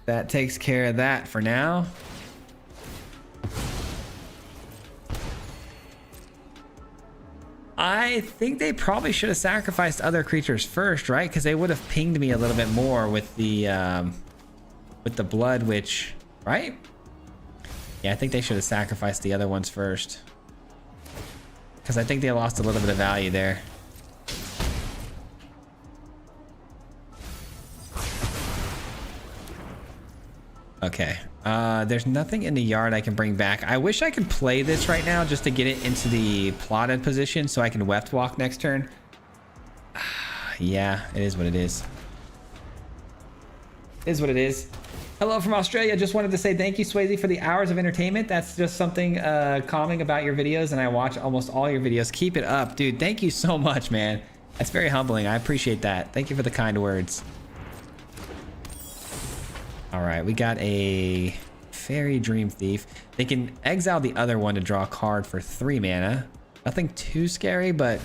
That takes care of that for now. I think they probably should have sacrificed other creatures first, right? Because they would have pinged me a little bit more with the blood witch, right? Yeah, I think they should have sacrificed the other ones first. Because I think they lost a little bit of value there. Okay. There's nothing in the yard I can bring back. I wish I could play this right now just to get it into the plotted position so I can Weft Walk next turn. Yeah, it is what it is. It is what it is. Hello from Australia. Just wanted to say thank you, Swayze, for the hours of entertainment. That's just something calming about your videos, and I watch almost all your videos. Keep it up, dude. Thank you so much, man. That's very humbling. I appreciate that. Thank you for the kind words. All right, we got a Fairy Dream Thief. They can exile the other one to draw a card for 3 mana. Nothing too scary, but...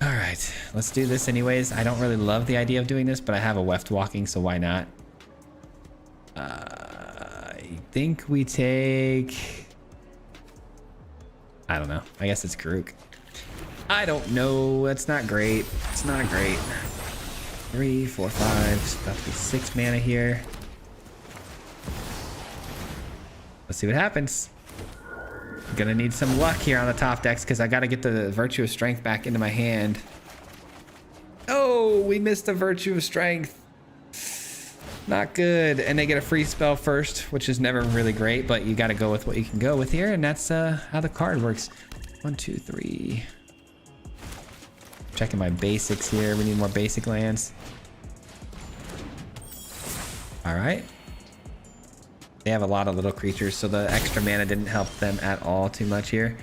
All right, let's do this anyways. I don't really love the idea of doing this, but I have a Weft Walking, so why not? I think we take... I don't know. I guess it's Karuk. I don't know. That's not great. It's not great. 3, 4, 5. It's about to be 6 mana here. Let's see what happens. I'm gonna need some luck here on the top decks because I gotta get the Virtue of Strength back into my hand. Oh, we missed the Virtue of Strength. Not good. And they get a free spell first, which is never really great, but you gotta go with what you can go with here, and that's how the card works. 1, 2, 3. Checking my basics here. We need more basic lands. All right. They have a lot of little creatures, so the extra mana didn't help them at all too much here.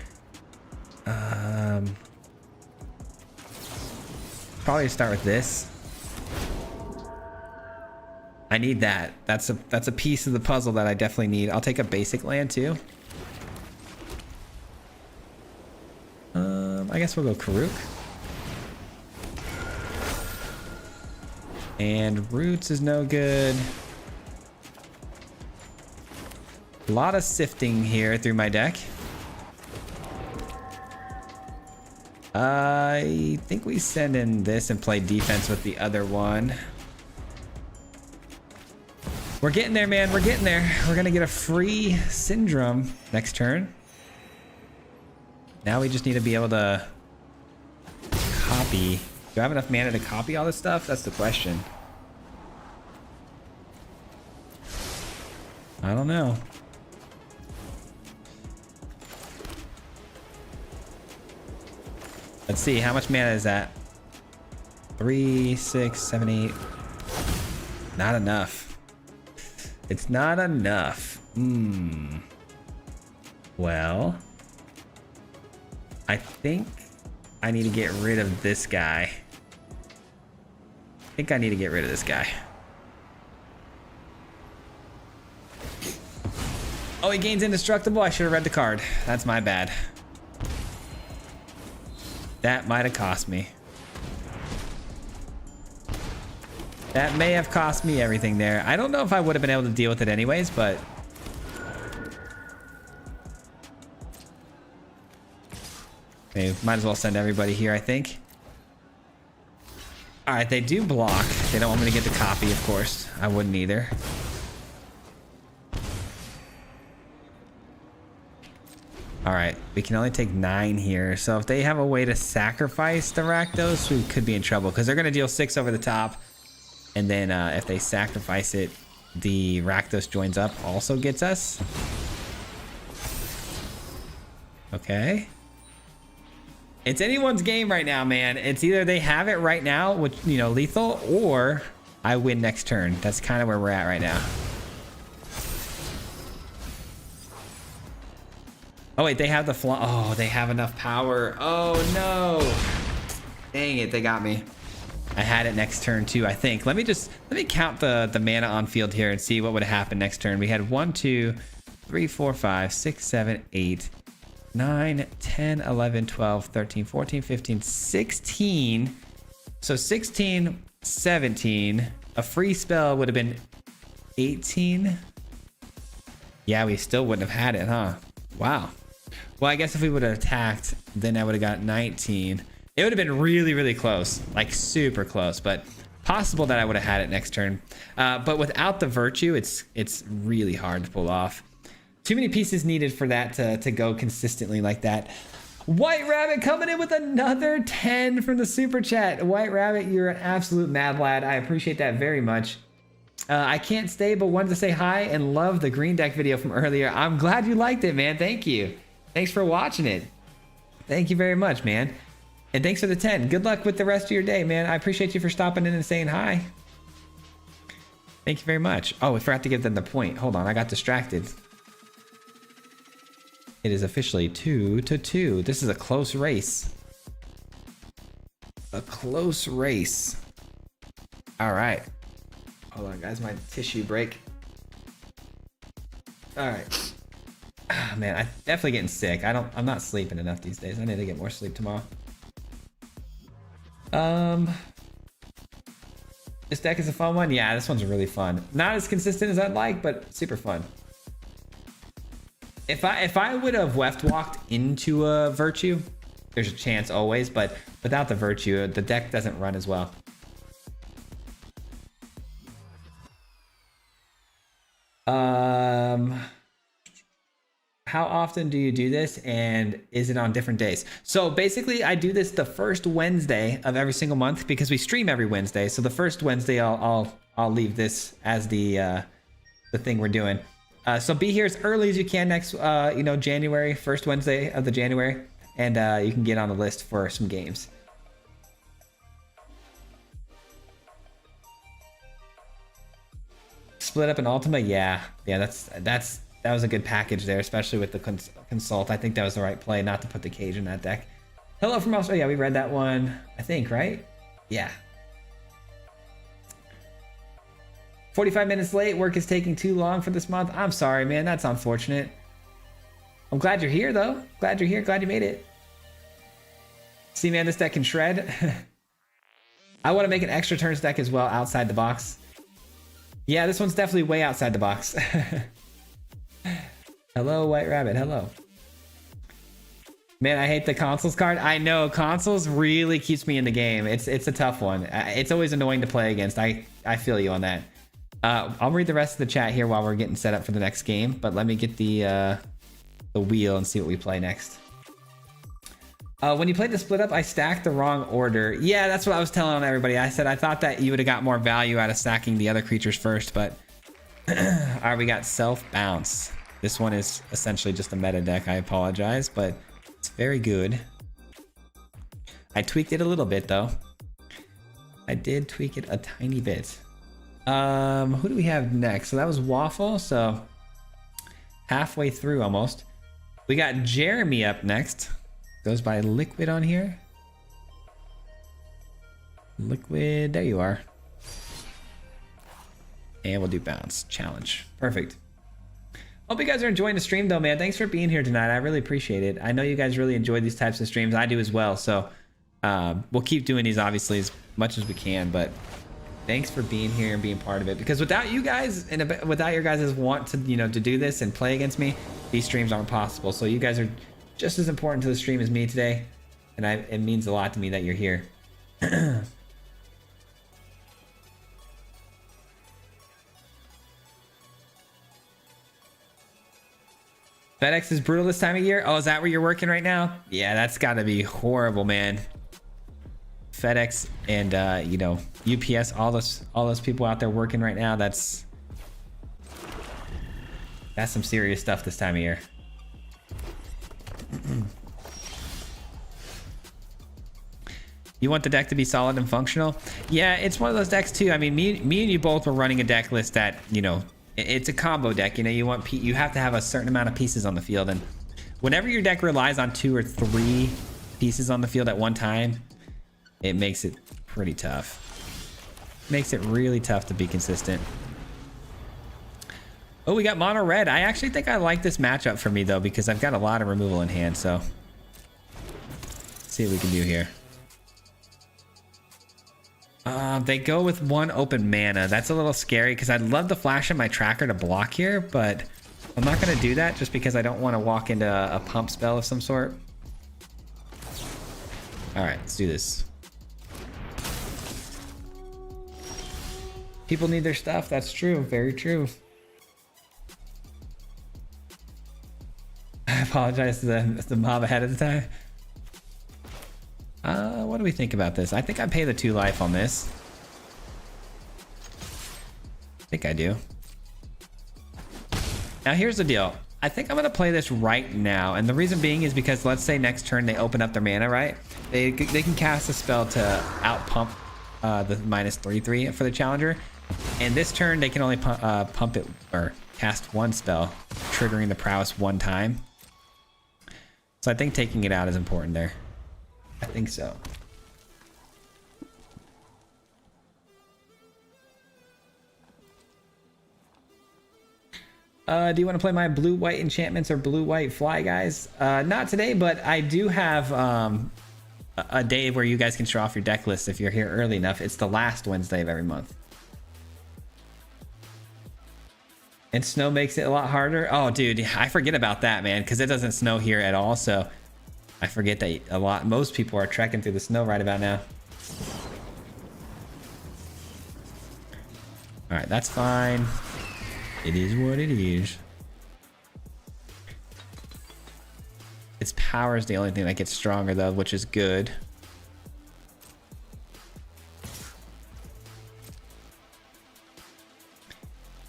Probably start with this. I need that. That's a piece of the puzzle that I definitely need. I'll take a basic land too. I guess we'll go Karuk. And Roots is no good. A lot of sifting here through my deck. I think we send in this and play defense with the other one. We're getting there, man. We're getting there. We're going to get a free Syndrome next turn. Now we just need to be able to copy. Do I have enough mana to copy all this stuff? That's the question. I don't know. Let's see, how much mana is that? 3, 6, 7, 8. Not enough. It's not enough. Well, I think I need to get rid of this guy. I think I need to get rid of this guy. Oh, he gains indestructible. I should have read the card. That's my bad. That might have cost me. That may have cost me everything there. I don't know if I would have been able to deal with it anyways, but... Okay, might as well send everybody here, I think. All right, they do block. They don't want me to get the copy, of course. I wouldn't either. All right, we can only take 9 here. So if they have a way to sacrifice the Rakdos, we could be in trouble because they're going to deal 6 over the top. And then if they sacrifice it, the Rakdos joins up also gets us. Okay. It's anyone's game right now, man. It's either they have it right now, which, you know, lethal, or I win next turn. That's kind of where we're at right now. Oh, wait, they have the oh, they have enough power. Oh, no. Dang it, they got me. I had it next turn, too, I think. Let me count the mana on field here and see what would happen next turn. We had 1, 2, 3, 4, 5, 6, 7, 8, 9, 10, 11, 12, 13, 14, 15, 16. So 16, 17. A free spell would have been 18. Yeah, we still wouldn't have had it, huh? Wow. Well, I guess if we would have attacked, then I would have got 19. It would have been really, really close. Like super close, but possible that I would have had it next turn. But without the virtue, it's really hard to pull off. Too many pieces needed for that to go consistently like that. White Rabbit coming in with another 10 from the super chat. White Rabbit, you're an absolute mad lad. I appreciate that very much. I can't stay, but wanted to say hi and love the green deck video from earlier. I'm glad you liked it, man. Thank you. Thanks for watching it. Thank you very much, man. And thanks for the 10. Good luck with the rest of your day, man. I appreciate you for stopping in and saying hi. Thank you very much. Oh, we forgot to give them the point. Hold on, I got distracted. It is officially 2-2. This is a close race. A close race. All right. Hold on, guys. My tissue break. All right. Oh, man, I'm definitely getting sick. I'm not sleeping enough these days. I need to get more sleep tomorrow. This deck is a fun one. Yeah, this one's really fun. Not as consistent as I'd like, but super fun. If I would have walked into a virtue, there's a chance always, but without the virtue, the deck doesn't run as well. How often do you do this, and is it on different days? So basically, I do this the first Wednesday of every single month because we stream every Wednesday. So the first Wednesday, I'll leave this as the thing we're doing. So be here as early as you can next, January, first Wednesday of the January, and you can get on the list for some games. Split up an Ultima, yeah, that was a good package there, especially with the consult. I think that was the right play, not to put the cage in that deck. Hello from Australia. Yeah, we read that one, I think, right? Yeah. 45 minutes late. Work is taking too long for this month. I'm sorry, man. That's unfortunate. I'm glad you're here, though. Glad you're here. Glad you made it. See, man, this deck can shred. I want to make an extra turns deck as well, outside the box. Yeah, this one's definitely way outside the box. Hello, White Rabbit. Hello. Man, I hate the consoles card. I know, consoles really keeps me in the game. It's a tough one. It's always annoying to play against. I feel you on that. I'll read the rest of the chat here while we're getting set up for the next game, but let me get the wheel and see what we play next. When you played the split up, I stacked the wrong order. Yeah, that's what I was telling everybody. I said I thought that you would have got more value out of stacking the other creatures first, but all right, we got self bounce. This one is essentially just a meta deck. I apologize, but it's very good. I tweaked it a little bit though. I did tweak it a tiny bit. Who do we have next? So that was Waffle, so halfway through almost. We got Jeremy up next. Goes by Liquid on here. Liquid, there you are. And we'll do bounce challenge. Perfect. Hope you guys are enjoying the stream though, man. Thanks for being here tonight. I really appreciate it. I know you guys really enjoy these types of streams. I do as well. So we'll keep doing these obviously as much as we can, but thanks for being here and being part of it, because without you guys and without your guys' want to, to do this and play against me, these streams aren't possible. So you guys are just as important to the stream as me today. And it means a lot to me that you're here. FedEx is brutal this time of year. Oh, is that where you're working right now? Yeah, that's got to be horrible, man. FedEx and UPS, all those people out there working right now. That's some serious stuff this time of year. You want the deck to be solid and functional? Yeah, it's one of those decks too. I mean, me and you both were running a deck list that, it's a combo deck. You have to have a certain amount of pieces on the field, and whenever your deck relies on 2 or 3 pieces on the field at one time, it makes it pretty tough. Makes it really tough to be consistent. Oh, we got mono red. I actually think I like this matchup for me though, because I've got a lot of removal in hand. So let's see what we can do here. They go with one open mana. That's a little scary because I'd love to flash in my tracker to block here, but I'm not going to do that just because I don't want to walk into a pump spell of some sort. All right, let's do this. People need their stuff. That's true. Very true. I apologize to the mob ahead of the time. What do we think about this? I think I pay the 2 life on this. I think I do. Now here's the deal. I think I'm going to play this right now. And the reason being is because let's say next turn they open up their mana, right? They can cast a spell to out pump the -3/3 for the challenger. And this turn they can only pump it or cast one spell, triggering the prowess one time. So I think taking it out is important there. I think so. Do you want to play my blue-white enchantments or blue-white fly guys? Not today, but I do have a day where you guys can show off your deck list if you're here early enough. It's the last Wednesday of every month. And snow makes it a lot harder. Oh, dude, I forget about that, man, because it doesn't snow here at all. So I forget that most people are trekking through the snow right about now. All right, that's fine. It is what it is. Its power is the only thing that gets stronger though, which is good.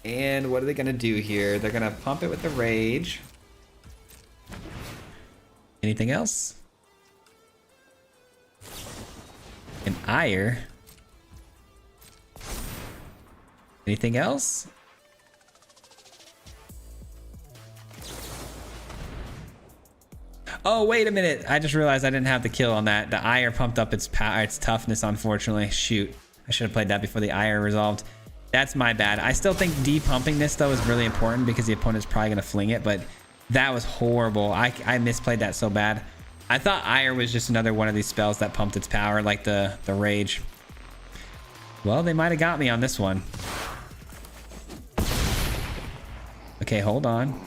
And what are they gonna do here? They're gonna pump it with the rage. Anything else? An ire. Anything else? Oh, wait a minute. I just realized I didn't have the kill on that. The ire pumped up its power, its toughness, unfortunately. Shoot. I should have played that before the ire resolved. That's my bad. I still think de-pumping this, though, is really important because the opponent's probably going to fling it, but that was horrible. I misplayed that so bad. I thought ire was just another one of these spells that pumped its power, like the rage. Well, they might have got me on this one. Okay, hold on.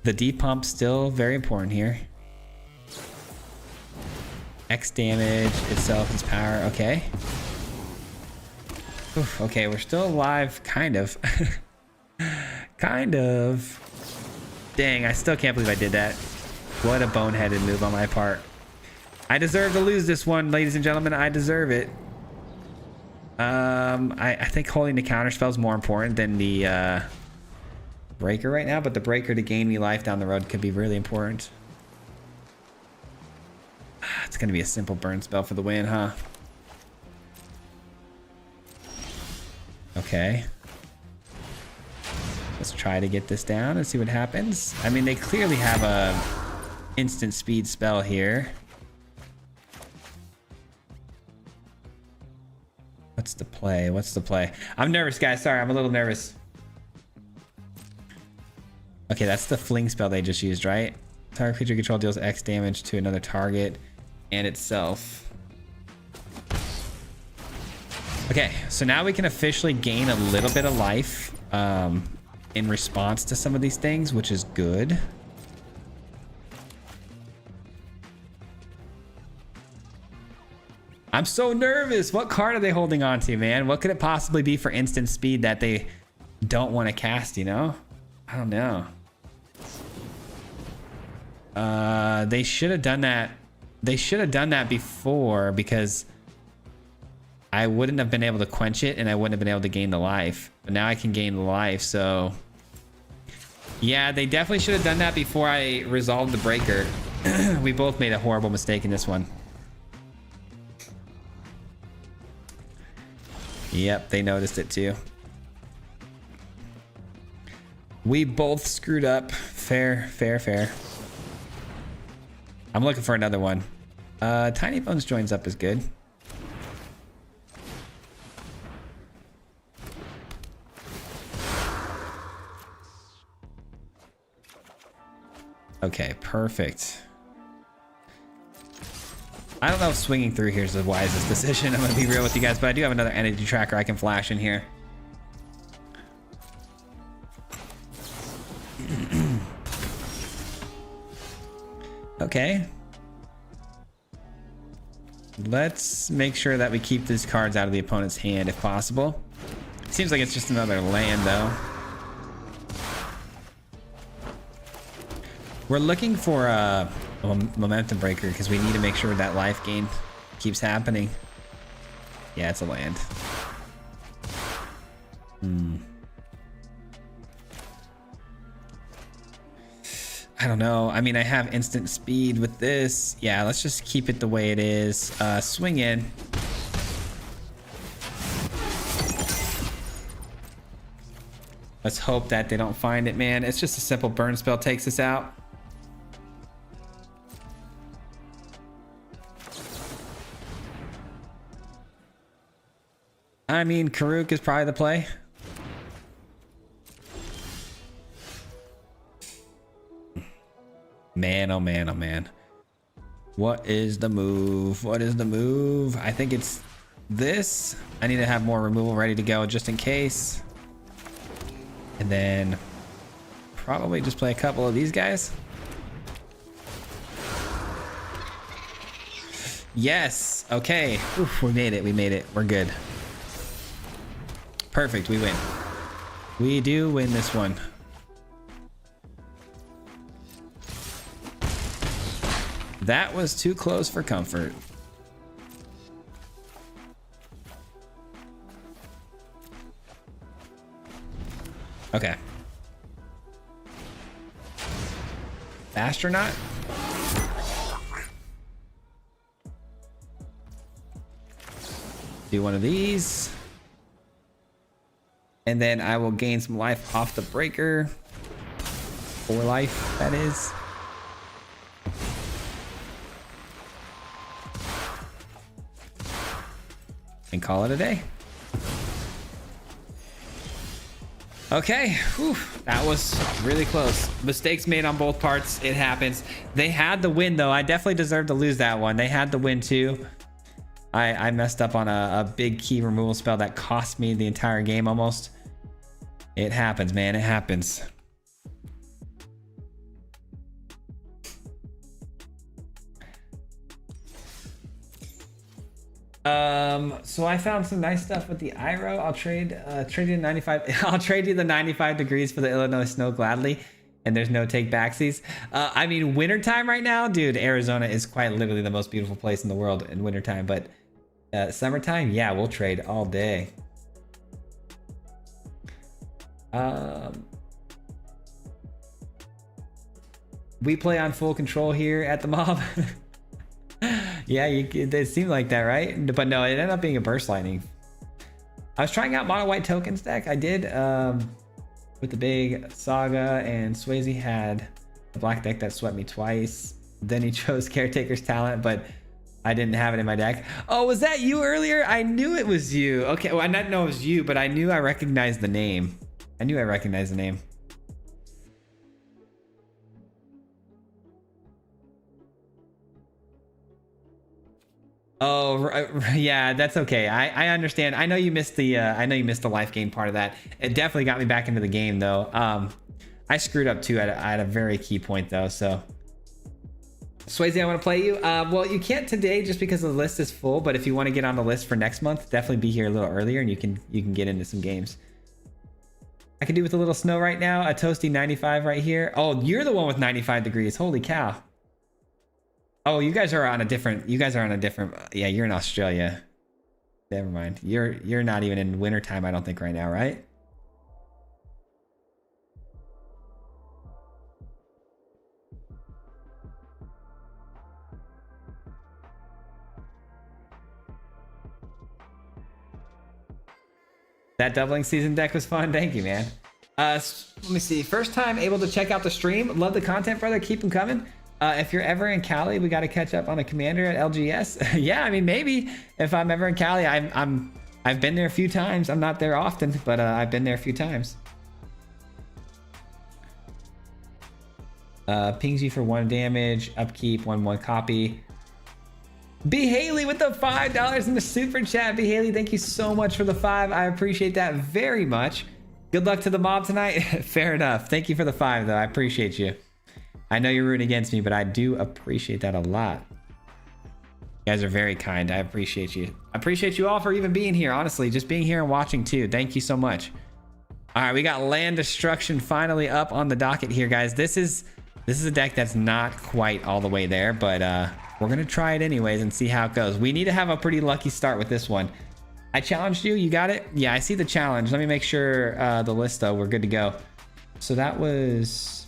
The D-pump still very important here. X damage itself is power. Okay. Oof, okay, we're still alive, kind of. Kind of. Dang, I still can't believe I did that. What a boneheaded move on my part. I deserve to lose this one, ladies and gentlemen. I deserve it. I think holding the counter spell is more important than the breaker right now, but the breaker to gain me life down the road could be really important. It's gonna be a simple burn spell for the win, huh? Okay. Let's try to get this down and see what happens. I mean, they clearly have a instant speed spell here. What's the play? What's the play? I'm nervous, guys. Sorry, I'm a little nervous. Okay, that's the fling spell they just used, right? Target creature control deals X damage to another target and itself. Okay, so now we can officially gain a little bit of life in response to some of these things, which is good. I'm so nervous. What card are they holding on to, man? What could it possibly be for instant speed that they don't want to cast, you know? I don't know. They should have done that. They should have done that before because I wouldn't have been able to quench it and I wouldn't have been able to gain the life. But now I can gain the life, so... Yeah, they definitely should have done that before I resolved the breaker. We both made a horrible mistake in this one. Yep, they noticed it too. We both screwed up. Fair, fair, fair. I'm looking for another one. Tiny Bones joins up is good. Okay, perfect. I don't know if swinging through here is the wisest decision. I'm gonna be real with you guys, but I do have another energy tracker I can flash in here. Okay. Let's make sure that we keep these cards out of the opponent's hand if possible. Seems like it's just another land though. We're looking for a momentum breaker because we need to make sure that life gain keeps happening. Yeah, it's a land. I don't know. I mean, I have instant speed with this. Yeah, let's just keep it the way it is. Swing in. Let's hope that they don't find it, man. It's just a simple burn spell takes us out. I mean, Karuk is probably the play. Man, oh man, oh man. What is the move? What is the move? I think it's this. I need to have more removal ready to go just in case. And then probably just play a couple of these guys. Yes. Okay. Oof, we made it. We made it. We're good. Perfect. We win. We do win this one. That was too close for comfort. Okay. Astronaut? Do one of these. And then I will gain some life off the breaker. 4 life, that is. And call it a day. Okay, whew, that was really close. Mistakes made on both parts. It happens. They had the win though. I definitely deserve to lose that one. They had the win too. I messed up on a big key removal spell that cost me the entire game almost. It happens, man. It happens. So I found some nice stuff with the Iro. I'll trade you 95. I'll trade you the 95 degrees for the Illinois snow gladly. And there's no take backsies. I mean, wintertime right now, dude, Arizona is quite literally the most beautiful place in the world in wintertime. But summertime, yeah, we'll trade all day. We play on full control here at the mob. Yeah, it seemed like that, right? But no, it ended up being a burst lightning. I was trying out mono white tokens deck. I did with the big Saga, and Swayze had a black deck that swept me twice. Then he chose Caretaker's Talent, but I didn't have it in my deck. Oh, was that you earlier? I knew it was you. Okay, well, I didn't know it was you, but I knew I recognized the name. I knew I recognized the name. Oh, yeah, that's okay. I understand. I know you missed the life gain part of that. It definitely got me back into the game though. I screwed up too at a very key point though. So Swayze, I want to play you. Well, you can't today just because the list is full, but if you want to get on the list for next month, definitely be here a little earlier and you can get into some games. I can do with a little snow right now. A toasty 95 right here. Oh, you're the one with 95 degrees. Holy cow. Oh, you guys are on a different, yeah, you're in Australia. Never mind. You're not even in wintertime, I don't think, right now, right? That doubling season deck was fun. Thank you, man. Let me see. First time able to check out the stream. Love the content, brother. Keep them coming. If you're ever in Cali, we got to catch up on a commander at LGS. Yeah, I mean, maybe if I'm ever in Cali, I've been there a few times. I'm not there often, but I've been there a few times. Pings you for 1 damage. Upkeep, 1/1 copy. B. Haley with the $5 in the super chat. B. Haley, thank you so much for the 5. I appreciate that very much. Good luck to the mob tonight. Fair enough. Thank you for the 5, though. I appreciate you. I know you're rooting against me, but I do appreciate that a lot. You guys are very kind. I appreciate you. I appreciate you all for even being here. Honestly, just being here and watching too. Thank you so much. All right, we got Land Destruction finally up on the docket here, guys. This is a deck that's not quite all the way there, but we're gonna try it anyways and see how it goes. We need to have a pretty lucky start with this one. I challenged you. You got it? Yeah, I see the challenge. Let me make sure the list though. We're good to go. So that was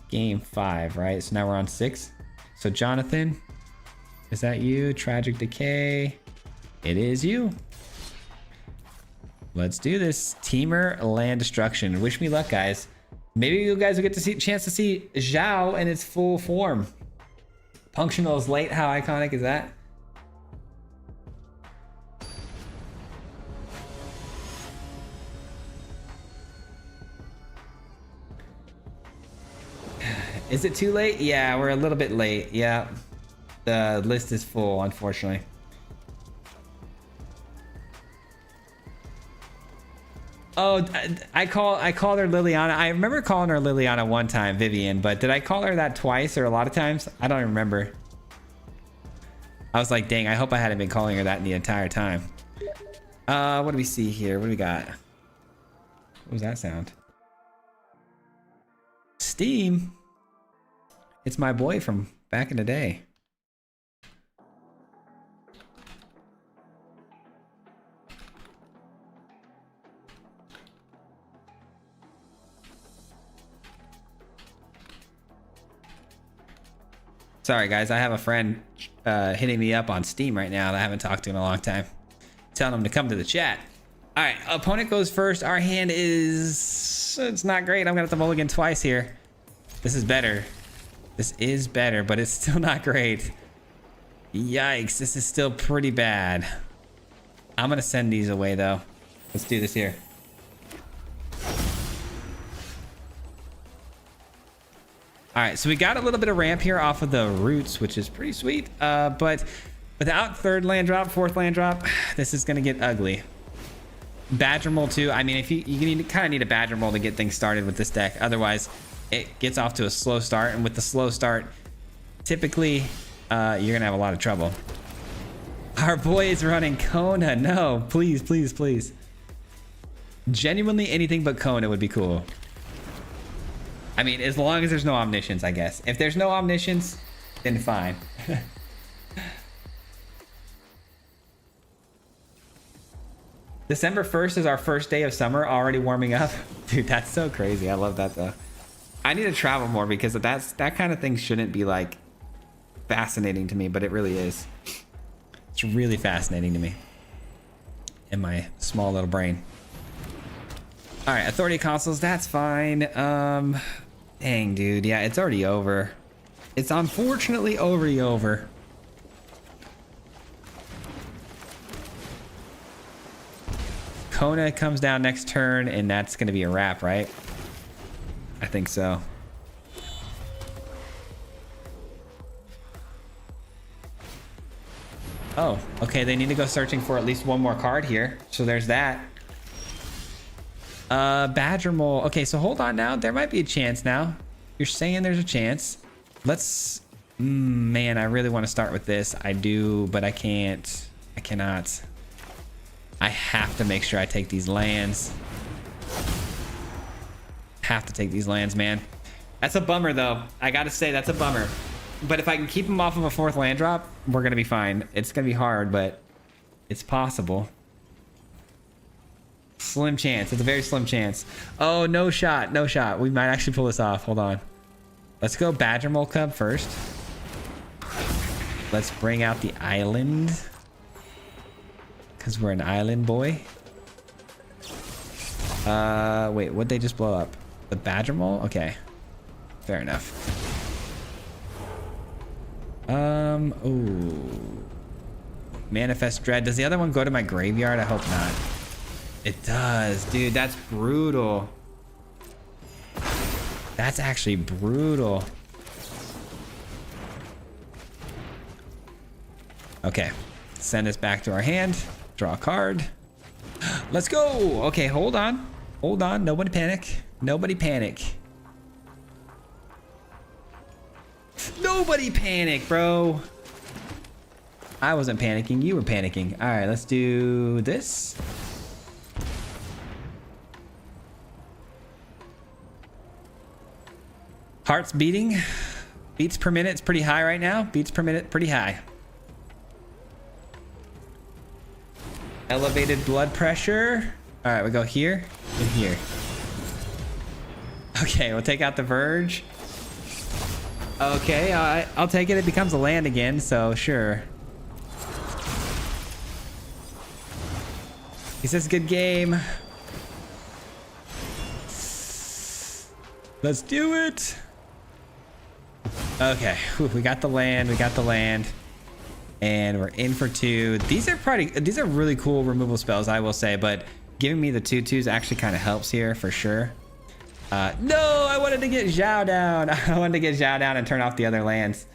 game 5, right? So now we're on 6. So Jonathan, is that you? Tragic Decay. It is you. Let's do this. Teamer Land Destruction. Wish me luck, guys. Maybe you guys will get to see chance to see Zhao in its full form. Punctional is late. How iconic is that? Is it too late? Yeah, we're a little bit late. Yeah, the list is full, unfortunately. Oh, I called her Liliana. I remember calling her Liliana one time, Vivian, but did I call her that twice or a lot of times? I don't remember. I was like, dang, I hope I hadn't been calling her that the entire time. What do we see here? What do we got? What was that sound? Steam. It's my boy from back in the day. Sorry guys, I have a friend hitting me up on Steam right now that I haven't talked to in a long time. Telling him to come to the chat. All right, opponent goes first. Our hand is... it's not great. I'm gonna have to mulligan twice here. This is better. This is better, but it's still not great. Yikes, this is still pretty bad. I'm gonna send these away though. Let's do this here. All right, so we got a little bit of ramp here off of the roots, which is pretty sweet. But without 3rd land drop, 4th land drop, this is gonna get ugly. Badger Mole too. I mean, if you kind of need a Badger Mole to get things started with this deck. Otherwise, it gets off to a slow start, and with the slow start, typically you're gonna have a lot of trouble. Our boy is running Kona. No, please, please, please. Genuinely anything but Kona would be cool. I mean, as long as there's no Omniscience, I guess. If there's no Omniscience, then fine. December 1st is our first day of summer, already warming up. Dude, that's so crazy. I love that though. I need to travel more because that kind of thing shouldn't be like fascinating to me, but it really is. It's really fascinating to me in my small little brain. All right, Authority Consoles, that's fine. Dang, dude. Yeah, it's already over. It's unfortunately already over. Kona comes down next turn, and that's going to be a wrap, right? I think so. Oh, okay. They need to go searching for at least one more card here. So there's that. Badger Mole. Okay, so hold on now. There might be a chance now. You're saying there's a chance. Let's... man, I really want to start with this. I do, but I can't. I cannot. I have to make sure I take these lands. Have to take these lands, man. That's a bummer, though. I gotta say, that's a bummer. But if I can keep them off of a 4th land drop, we're gonna be fine. It's gonna be hard, but it's possible. Slim chance. It's a very slim chance. Oh, no shot. No shot. We might actually pull this off. Hold on. Let's go Badger Mole Cub first. Let's bring out the island. Because we're an island boy. Wait, what'd they just blow up? The Badger Mole? Okay. Fair enough. Ooh. Manifest Dread. Does the other one go to my graveyard? I hope not. It does. Dude, that's brutal. That's actually brutal. Okay, send this back to our hand. Draw a card. Let's go. Okay, hold on. Hold on. Nobody panic. Nobody panic. Nobody panic, bro. I wasn't panicking. You were panicking. All right, let's do this. Hearts beating. Beats per minute is pretty high right now. Beats per minute pretty high. Elevated blood pressure. All right, we go here and here. Okay, we'll take out the Verge. Okay, I'll take it. It becomes a land again, so sure. He says good game. Let's do it. Okay, whew, we got the land. We got the land. And we're in for 2. These are really cool removal spells, I will say, but giving me the 2/2s actually kind of helps here for sure. No, I wanted to get Zhao down. I wanted to get Zhao down and turn off the other lands.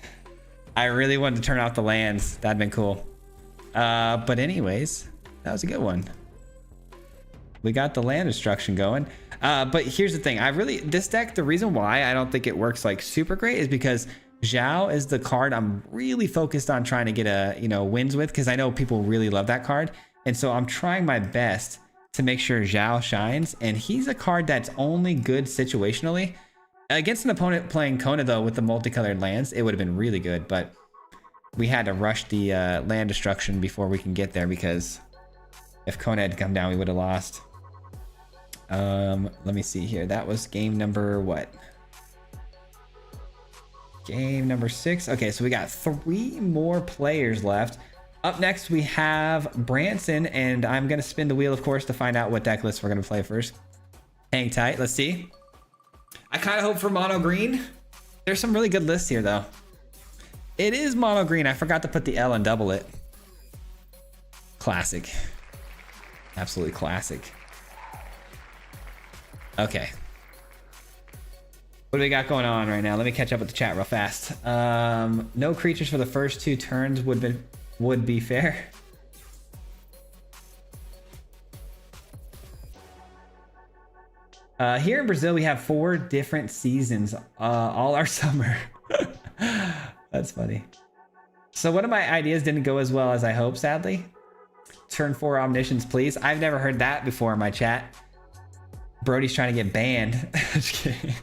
I really wanted to turn off the lands. That'd been cool. But anyways, that was a good one. We got the land destruction going. But here's the thing. This deck, the reason why I don't think it works like super great is because Zhao is the card I'm really focused on trying to get wins with, because I know people really love that card. And so I'm trying my best to make sure Zhao shines, and he's a card that's only good situationally. Against an opponent playing Kona, though, with the multicolored lands, it would have been really good, but we had to rush the land destruction before we can get there, because if Kona had come down, we would have lost. Let me see here. That was game number what? Game number 6. Okay, so we got 3 more players left. Up next, we have Branson, and I'm going to spin the wheel, of course, to find out what deck list we're going to play first. Hang tight. Let's see. I kind of hope for mono green. There's some really good lists here, though. It is mono green. I forgot to put the L and double it. Classic. Absolutely classic. Okay. What do we got going on right now? Let me catch up with the chat real fast. No creatures for the first 2 turns would be fair. Here in Brazil, we have 4 different seasons all our summer. That's funny. So one of my ideas didn't go as well as I hoped, sadly. Turn 4 omniscience, please. I've never heard that before in my chat. Brody's trying to get banned. Just kidding.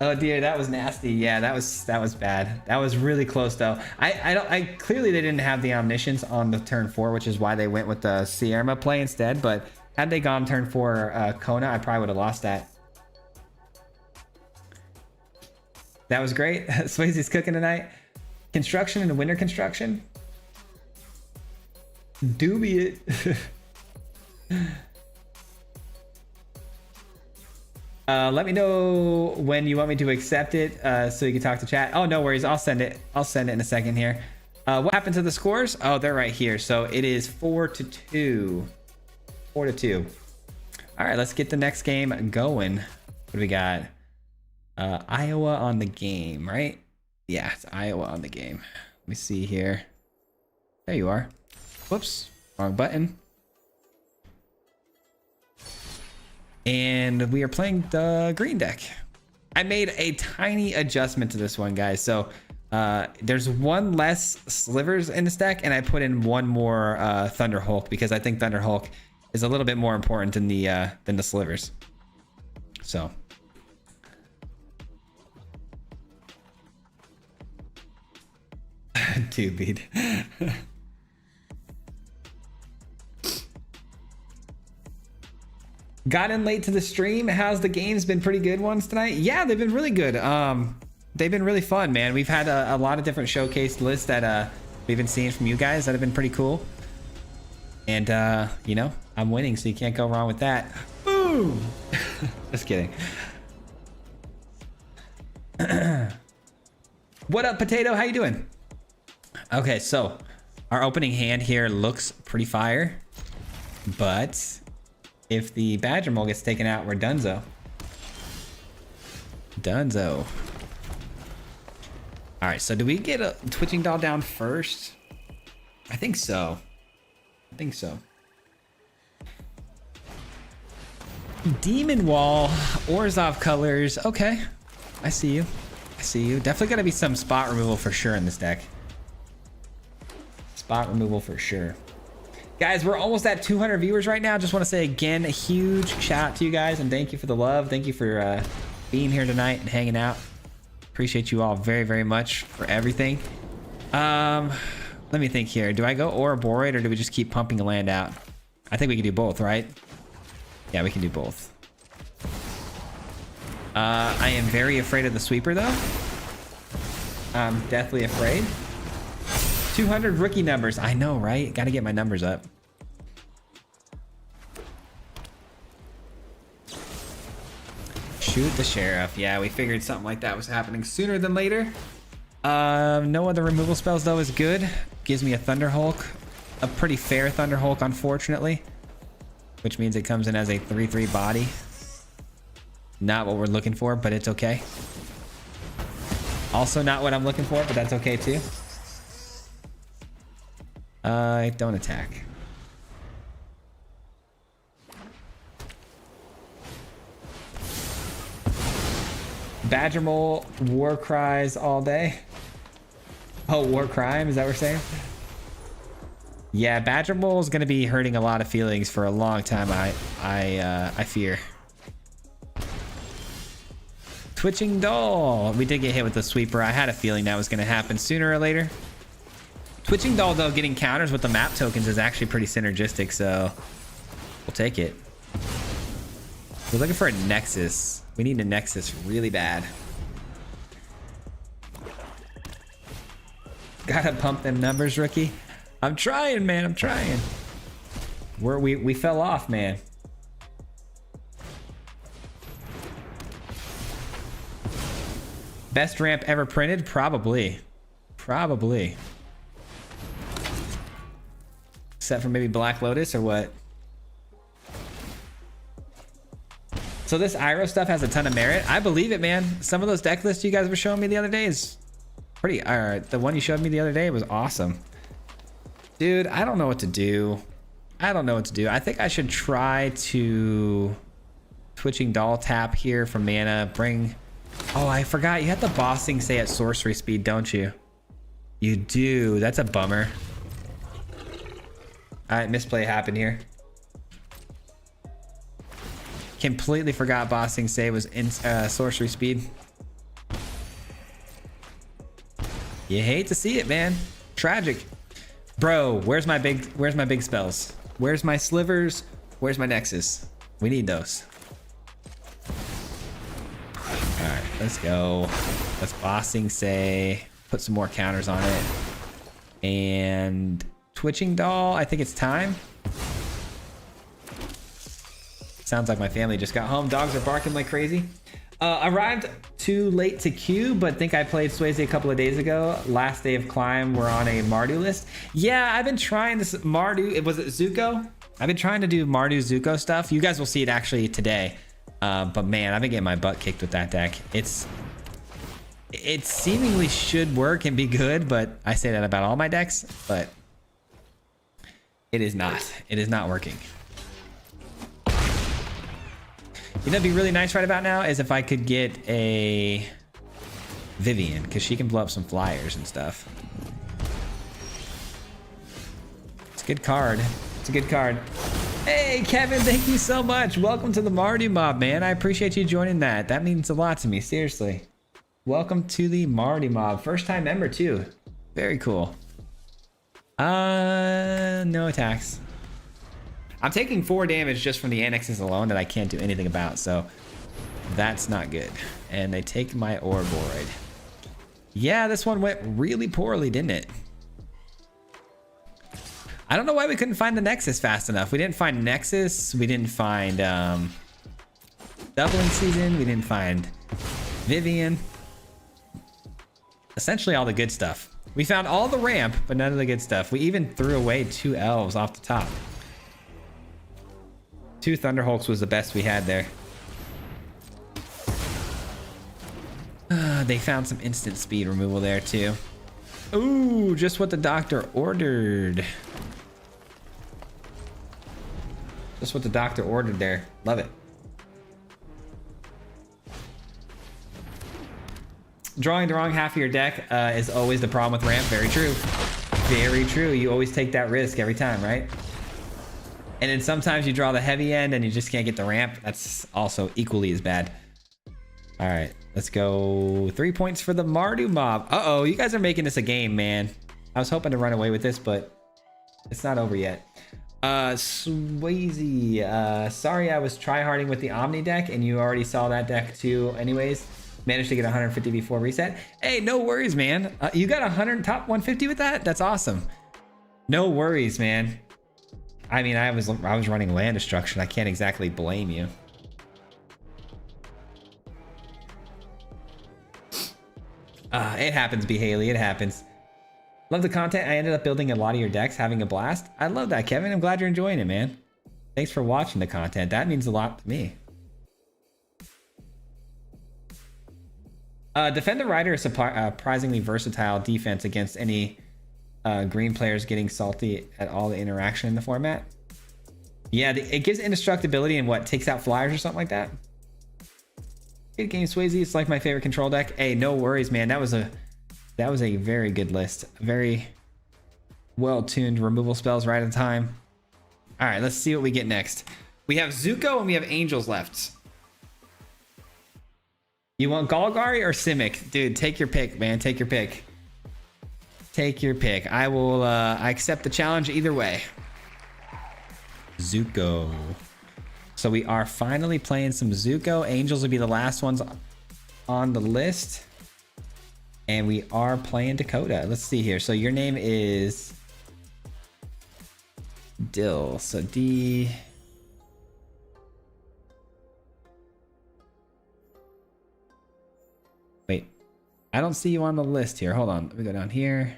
Oh dear, that was nasty. Yeah, that was bad. That was really close though. I clearly they didn't have the omniscience on the turn 4, which is why they went with the Sierra play instead. But had they gone turn 4 Kona, I probably would have lost that. That was great. Swayze's cooking tonight. Construction and winter construction. Doobie it. Let me know when you want me to accept it so you can talk to chat. Oh, no worries. I'll send it. I'll send it in a second here. What happened to the scores? Oh, they're right here. So it is 4-2. 4-2. All right, let's get the next game going. What do we got? Iowa on the game, right? Yeah, it's Iowa on the game. Let me see here. There you are. Whoops, wrong button. And we are playing the green deck. I made a tiny adjustment to this one, guys. So there's 1 less slivers in this deck, and I put in 1 more Thunder Hulk because I think Thunder Hulk is a little bit more important than the slivers. So. Dude. Got in late to the stream. How's the games been? Pretty good ones tonight? Yeah, they've been really good. They've been really fun, man. We've had a lot of different showcase lists that we've been seeing from you guys that have been pretty cool. And you know, I'm winning, so you can't go wrong with that. Boom. Just kidding. What up, Potato? How you doing? Okay, so our opening hand here looks pretty fire, but if the Badger Mole gets taken out, we're donezo. Dunzo. All right, so do we get a Twitching Doll down first? I think so. I think so. Demon Wall, Orzhov colors. Okay, I see you. I see you. Definitely gonna be some spot removal for sure in this deck. Spot removal for sure. Guys, we're almost at 200 viewers right now. Just want to say again, a huge shout out to you guys and thank you for the love. Thank you for being here tonight and hanging out. Appreciate you all very, very much for everything. Let me think here. Do I go Ouroboros or do we just keep pumping a land out? I think we can do both, right? Yeah, we can do both. I am very afraid of the sweeper though. I'm deathly afraid. 200 rookie numbers. I know, right? Got to get my numbers up. Shoot the sheriff. Yeah, we figured something like that was happening sooner than later. No other removal spells though is good. Gives me a Thunder Hulk. A pretty fair Thunder Hulk, unfortunately. Which means it comes in as a 3/3 body. Not what we're looking for, but it's okay. Also not what I'm looking for, but that's okay too. Don't attack. Badger Mole, war cries all day. Oh, war crime, is that what we're saying? Yeah, Badger Mole is going to be hurting a lot of feelings for a long time, I fear. Twitching Doll. We did get hit with the sweeper. I had a feeling that was going to happen sooner or later. Twitching Doll, though, getting counters with the map tokens is actually pretty synergistic, so we'll take it. We're looking for a Nexus. We need a Nexus really bad. Gotta pump them numbers, rookie. I'm trying, man. I'm trying. We fell off, man. Best ramp ever printed? Probably. Probably. Except for maybe Black Lotus or what? So this Iroh stuff has a ton of merit. I believe it, man. Some of those deck lists you guys were showing me the other day is pretty... the one you showed me the other day was awesome. Dude, I don't know what to do. I don't know what to do. I think I should try to... Twitching Doll tap here for mana. Bring... Oh, I forgot. You have the bossing say at sorcery speed, don't you? You do. That's a bummer. Alright, misplay happened here. Completely forgot bossing say was in sorcery speed. You hate to see it, man. Tragic. Bro, where's my big spells? Where's my slivers? Where's my Nexus? We need those. Alright, let's go. Let's bossing say. Put some more counters on it. And Twitching Doll, I think it's time. Sounds like my family just got home. Dogs are barking like crazy. Arrived too late to queue, but think I played Swayze a couple of days ago. Last day of climb, we're on a Mardu list. Yeah, I've been trying this Mardu. Was it Zuko? I've been trying to do Mardu Zuko stuff. You guys will see it actually today. But man, I've been getting my butt kicked with that deck. It seemingly should work and be good, but I say that about all my decks, but it is not. It is not working. You know, it'd be really nice right about now is if I could get a Vivian, because she can blow up some flyers and stuff. It's a good card. It's a good card. Hey, Kevin, thank you so much. Welcome to the Mardu Mob, man. I appreciate you joining that. That means a lot to me, seriously. Welcome to the Mardu Mob. First time member, too. Very cool. No attacks. I'm taking 4 damage just from the annexes alone that I can't do anything about, so that's not good. And they take my Ouroboros. Yeah, this one went really poorly, didn't it? I don't know why we couldn't find the Nexus fast enough. We didn't find Nexus. We didn't find Doubling Season. We didn't find Vivian. Essentially all the good stuff. We found all the ramp, but none of the good stuff. We even threw away 2 elves off the top. 2 Thunderhulks was the best we had there. they found some instant speed removal there too. Ooh, just what the doctor ordered. Just what the doctor ordered there. Love it. Drawing the wrong half of your deck is always the problem with ramp. Very true. Very true. You always take that risk every time, right? And then sometimes you draw the heavy end and you just can't get the ramp. That's also equally as bad. All right, let's go. 3 points for the Mardu mob. Uh-oh, you guys are making this a game, man. I was hoping to run away with this, but it's not over yet. Swayze, sorry I was tryharding with the Omni deck and you already saw that deck too anyways. Managed to get 150 before reset. Hey, no worries, man. You got 100 top 150 with that? That's awesome. No worries, man. I mean, I was running land destruction. I can't exactly blame you. It happens, B. Haley. It happens. Love the content. I ended up building a lot of your decks, having a blast. I love that, Kevin. I'm glad you're enjoying it, man. Thanks for watching the content. That means a lot to me. Defender Rider is surprisingly versatile defense against any green players getting salty at all the interaction in the format. Yeah, it gives indestructibility and what, takes out flyers or something like that. Good game, Swayze. It's like my favorite control deck. Hey, no worries, man. That was a very good list. Very well-tuned removal spells right on time. All right, let's see what we get next. We have Zuko and we have Angels left. You want Golgari or Simic? Dude, take your pick, man. Take your pick. Take your pick. I will I accept the challenge either way. Zuko. So we are finally playing some Zuko. Angels will be the last ones on the list. And we are playing Dakota. Let's see here. So your name is Dill. So D. Wait, I don't see you on the list here. Hold on. Let me go down here.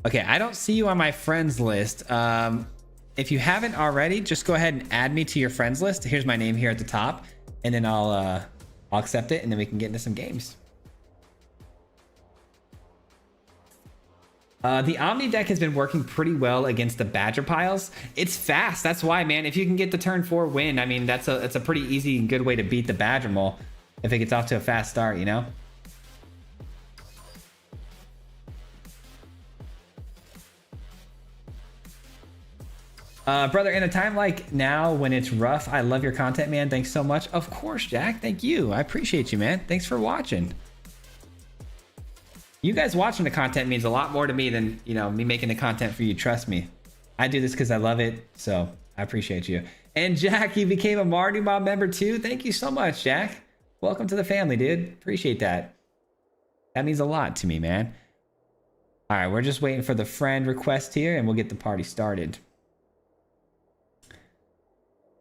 Okay, I don't see you on my friends list. If you haven't already, just go ahead and add me to your friends list. Here's my name here at the top, and then I'll accept it, and then we can get into some games. The Omni deck has been working pretty well against the Badger piles. It's fast. That's why, man. If you can get the turn 4 win, I mean, that's a pretty easy and good way to beat the Badger mole if it gets off to a fast start, you know? Brother, in a time like now when it's rough, I love your content, man. Thanks so much. Of course, Jack. Thank you. I appreciate you, man. Thanks for watching. You guys watching the content means a lot more to me than, you know, me making the content for you. Trust me. I do this because I love it. So I appreciate you. And Jack, you became a Mardu Mob member too. Thank you so much, Jack. Welcome to the family, dude. Appreciate that. That means a lot to me, man. All right, we're just waiting for the friend request here and we'll get the party started.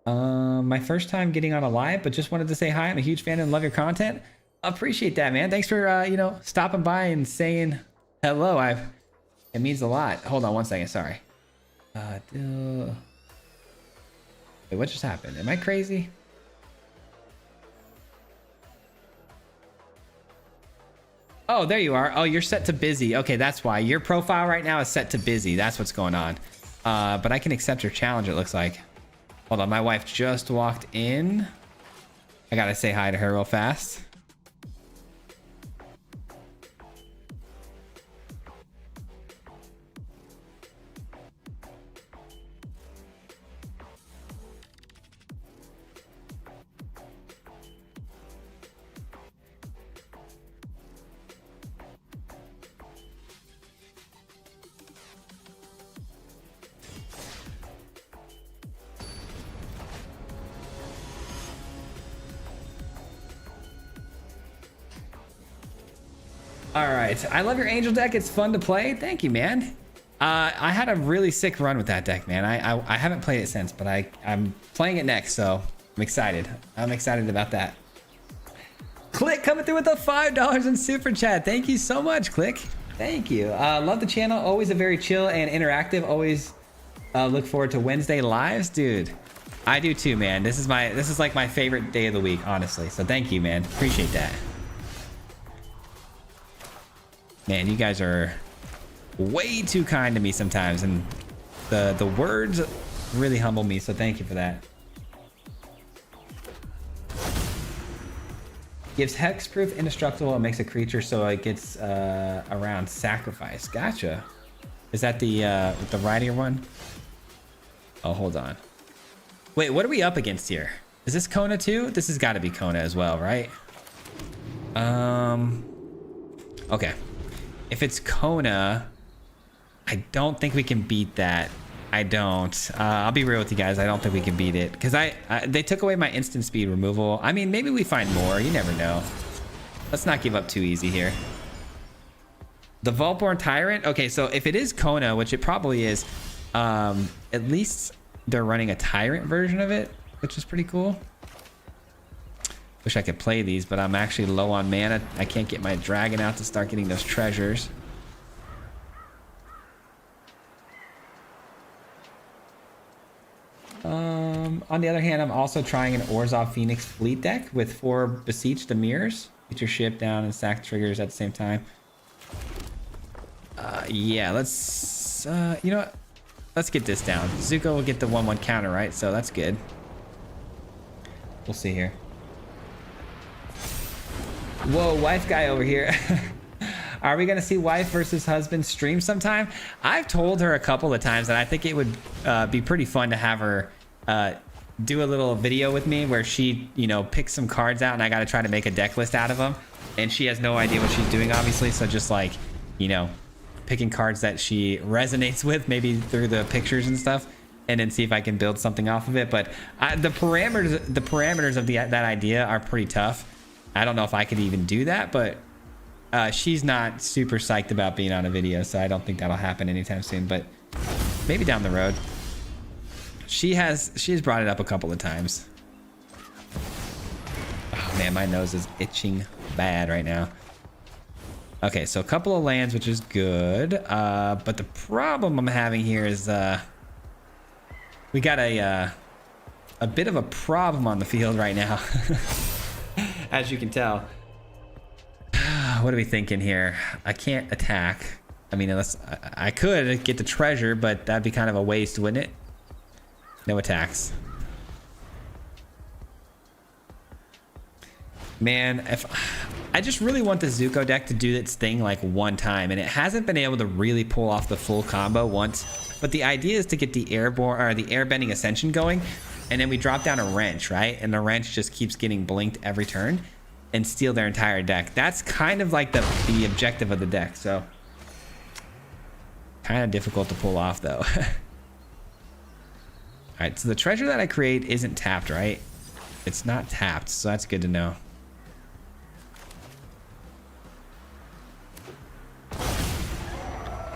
My first time getting on a live, but just wanted to say hi. I'm a huge fan and love your content. Appreciate that, man. Thanks for you know, stopping by and saying hello. It means a lot. Hold on one second. Sorry. Wait, what just happened? Am I crazy? Oh, there you are. Oh, you're set to busy. Okay, that's why your profile right now is set to busy. That's what's going on. But I can accept your challenge, it looks like. Hold on, my wife just walked in. I gotta say hi to her real fast. All right, I love your Angel deck. It's fun to play. Thank you, man. I had a really sick run with that deck, man. I haven't played it since, but I'm playing it next, so I'm excited. I'm excited about that. Click coming through with the $5 in super chat. Thank you so much, Click. Thank you. Love the channel. Always a very chill and interactive. Always look forward to Wednesday lives, dude. I do too, man. This is like my favorite day of the week, honestly. So thank you, man. Appreciate that. Man, you guys are way too kind to me sometimes, and the words really humble me, so thank you for that. Gives hexproof indestructible and makes a creature so it gets around sacrifice. Gotcha. Is that the rightier one? Oh, hold on. Wait, what are we up against here? Is this Kona too? This has got to be Kona as well, right? Okay. If it's Kona, I don't think we can beat that. I don't. I'll be real with you guys. I don't think we can beat it because they took away my instant speed removal. I mean, maybe we find more. You never know. Let's not give up too easy here. The Voltborn Tyrant. Okay, so if it is Kona, which it probably is, at least they're running a Tyrant version of it, which is pretty cool. Wish I could play these, but I'm actually low on mana. I can't get my dragon out to start getting those treasures. On the other hand, I'm also trying an Orzhov Phoenix fleet deck with 4 Beseech the Mirrors. Get your ship down and sack triggers at the same time. Yeah, let's... you know what? Let's get this down. Zuko will get the 1/1 counter, right? So that's good. We'll see here. Whoa, wife guy over here. Are we gonna see wife versus husband stream sometime? I've told her a couple of times that I think it would be pretty fun to have her do a little video with me where she, you know, picks some cards out and I gotta try to make a deck list out of them. And she has no idea what she's doing, obviously. So just like, you know, picking cards that she resonates with, maybe through the pictures and stuff, and then see if I can build something off of it. But the parameters of that idea are pretty tough. I don't know if I could even do that, but she's not super psyched about being on a video, so I don't think that'll happen anytime soon, but maybe down the road. She's brought it up a couple of times. Oh man, my nose is itching bad right now. Okay, so a couple of lands, which is good, but the problem I'm having here is we got a bit of a problem on the field right now. As you can tell. What are we thinking here? I can't attack. I mean, unless I could get the treasure, but that'd be kind of a waste, wouldn't it? No attacks. Man, if I just really want the Zuko deck to do its thing like one time, and it hasn't been able to really pull off the full combo once. But the idea is to get the airborne or the airbending ascension going, and then we drop down a wrench, right? And the wrench just keeps getting blinked every turn and steal their entire deck. That's kind of like the objective of the deck, so kind of difficult to pull off though. All right, so the treasure that I create isn't tapped, right? It's not tapped, so that's good to know.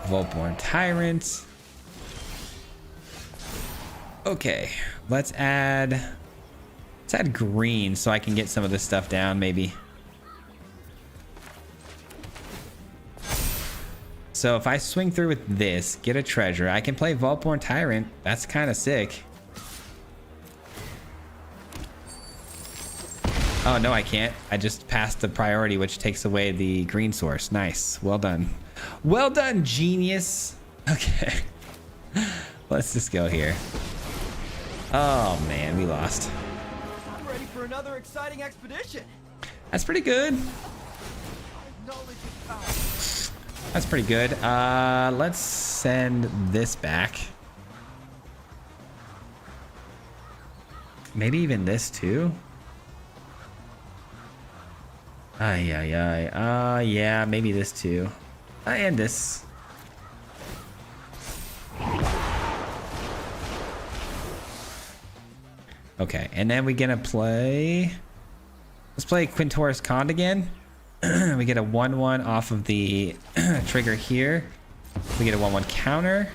Voltborn Tyrant. Okay, let's add green so I can get some of this stuff down, maybe. So if I swing through with this, get a treasure, I can play Voltborn Tyrant. That's kind of sick. Oh, no, I can't. I just passed the priority, which takes away the green source. Nice. Well done. Well done, genius. Okay. Let's just go here. Oh, man, we lost. I'm ready for another exciting expedition. That's pretty good. That's pretty good. Let's send this back. Maybe even this too. Yeah, maybe this too. And this. Okay, and then we're gonna play. Let's play Quintoris Kond again. We get a 1/1 off of the trigger here. We get a 1/1 counter.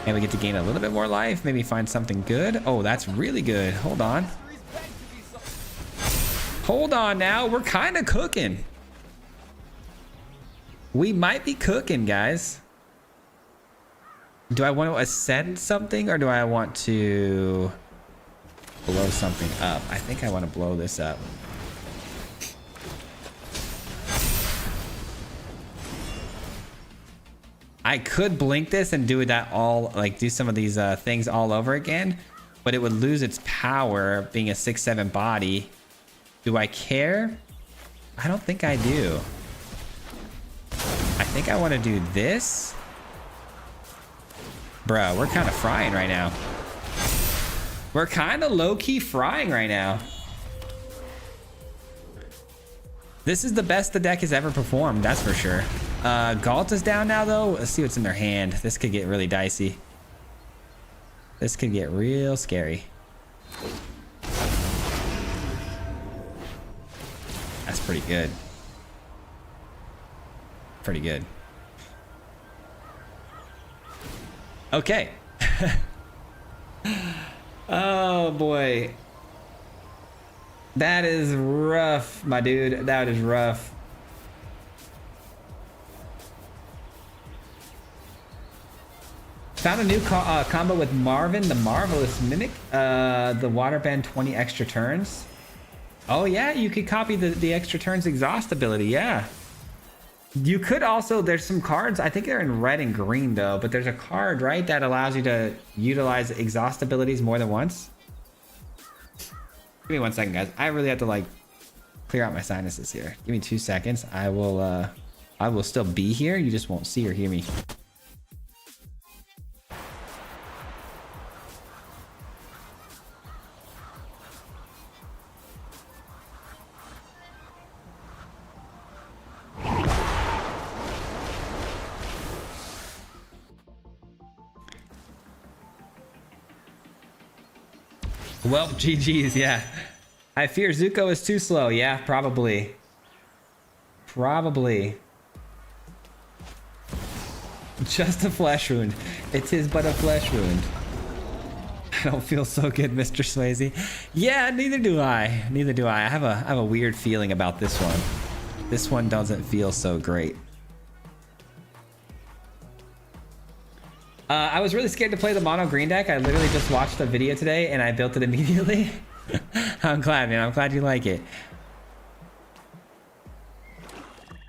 And we get to gain a little bit more life. Maybe find something good. Oh, that's really good. Hold on. Hold on now. We're kind of cooking. We might be cooking, guys. Do I want to ascend something or do I want to blow something up? I think I want to blow this up. I could blink this and do that all, like do some of these things all over again, but it would lose its power being a 6/7 body. Do I care? I don't think I do. I think I want to do this. Bro, we're kind of frying right now. We're kind of low-key frying right now. This is the best the deck has ever performed, that's for sure. Galt is down now, though. Let's see what's in their hand. This could get really dicey. This could get real scary. That's pretty good. Pretty good. Okay. Oh, boy. That is rough, my dude. That is rough. Found a new combo with Marvin, the Marvelous Mimic. The Waterbend 20 extra turns. Oh, yeah, you could copy the extra turns exhaust ability, yeah. You could also, there's some cards, I think they're in red and green, though, but there's a card, right, that allows you to utilize exhaust abilities more than once. Give me 1 second, guys. I really have to, like, clear out my sinuses here. Give me 2 seconds. I will still be here. You just won't see or hear me. Well, GG's, yeah. I fear Zuko is too slow. Yeah, probably. Probably. Just a flesh wound. It is but a flesh wound. I don't feel so good, Mr. Swayze. Yeah, neither do I. Neither do I. I have a weird feeling about this one. This one doesn't feel so great. I was really scared to play the mono green deck. I literally just watched a video today and I built it immediately. I'm glad, man. I'm glad you like it.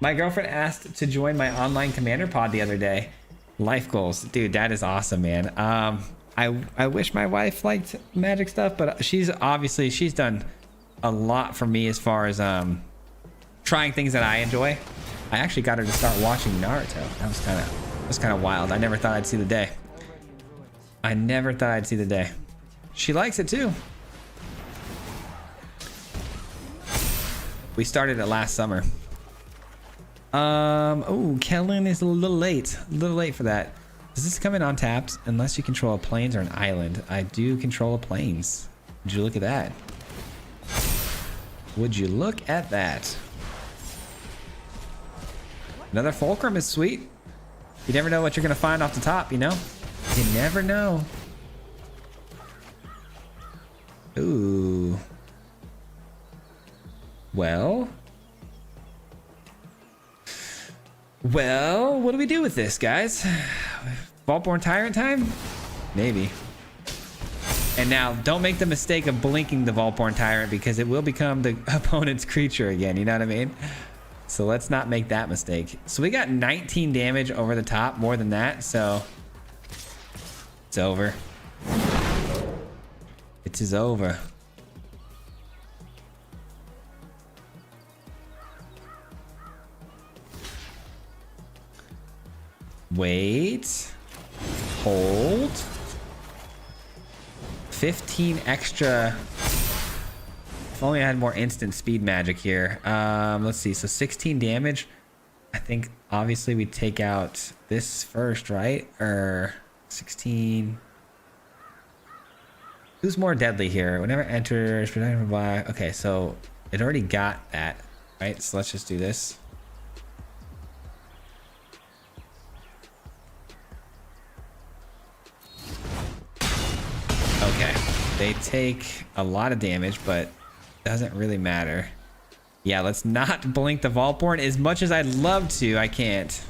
My girlfriend asked to join my online commander pod the other day. Life goals. Dude, that is awesome, man. I wish my wife liked Magic stuff, but she's done a lot for me as far as trying things that I enjoy. I actually got her to start watching Naruto. That was kind of wild. I never thought I'd see the day. I never thought I'd see the day. She likes it too. We started it last summer. Oh, Kellen is a little late. A little late for that. Does this come in untapped unless you control a plains or an island? I do control a plains. Would you look at that? Would you look at that? Another Fulcrum is sweet. You never know what you're gonna find off the top, you know? You never know. Ooh. Well, what do we do with this, guys? Vaultborn Tyrant time? Maybe. And now, don't make the mistake of blinking the Vaultborn Tyrant because it will become the opponent's creature again, you know what I mean? So let's not make that mistake. So we got 19 damage over the top, more than that, so it's over. It is over. Wait. Hold. 15 extra. If only I had more instant speed magic here. Let's see. So 16 damage. I think obviously we take out this first, right? Or 16. Who's more deadly here? Whenever enters, protected by. Okay, so it already got that, right? So let's just do this. Okay, they take a lot of damage, but doesn't really matter. Yeah, let's not blink the Vaultborn. As much as I'd love to, I can't.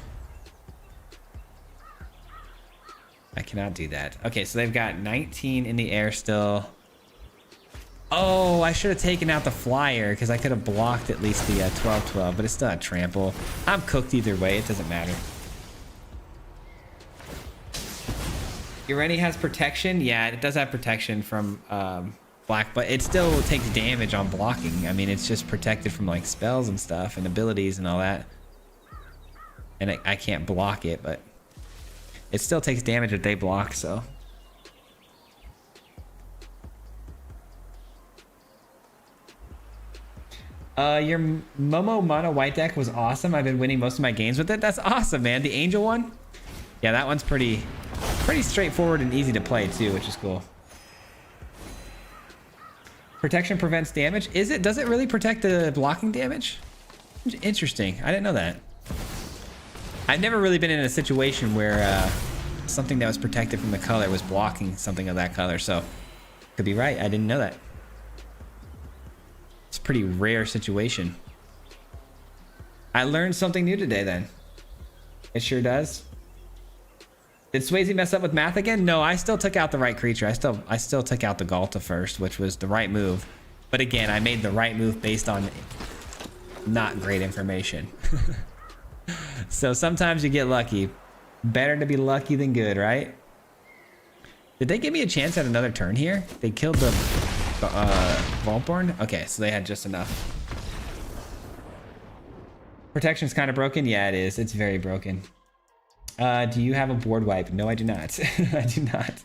I cannot do that. Okay, so they've got 19 in the air still. Oh, I should have taken out the flyer because I could have blocked at least the 12-12, but it's still a trample. I'm cooked either way. It doesn't matter. Ureni has protection. Yeah, it does have protection from black, but it still takes damage on blocking. I mean, it's just protected from like spells and stuff and abilities and all that. And I can't block it, but it still takes damage if they block, so. Your Momo Mono white deck was awesome. I've been winning most of my games with it. That's awesome, man. The Angel one? Yeah, that one's pretty straightforward and easy to play too, which is cool. Protection prevents damage. Is it? Does it really protect the blocking damage? Interesting. I didn't know that. I've never really been in a situation where something that was protected from the color was blocking something of that color, so could be right. I didn't know that. It's a pretty rare situation. I learned something new today then. It sure does. Did Swayze mess up with math again? No, I still took out the right creature. I still took out the Galta first, which was the right move. But again, I made the right move based on not great information. So sometimes you get lucky. Better to be lucky than good, right? Did they give me a chance at another turn here? They killed the Voltborn? Okay, so they had just enough. Protection's kind of broken? Yeah, it is. It's very broken. Do you have a board wipe? No, I do not. I do not.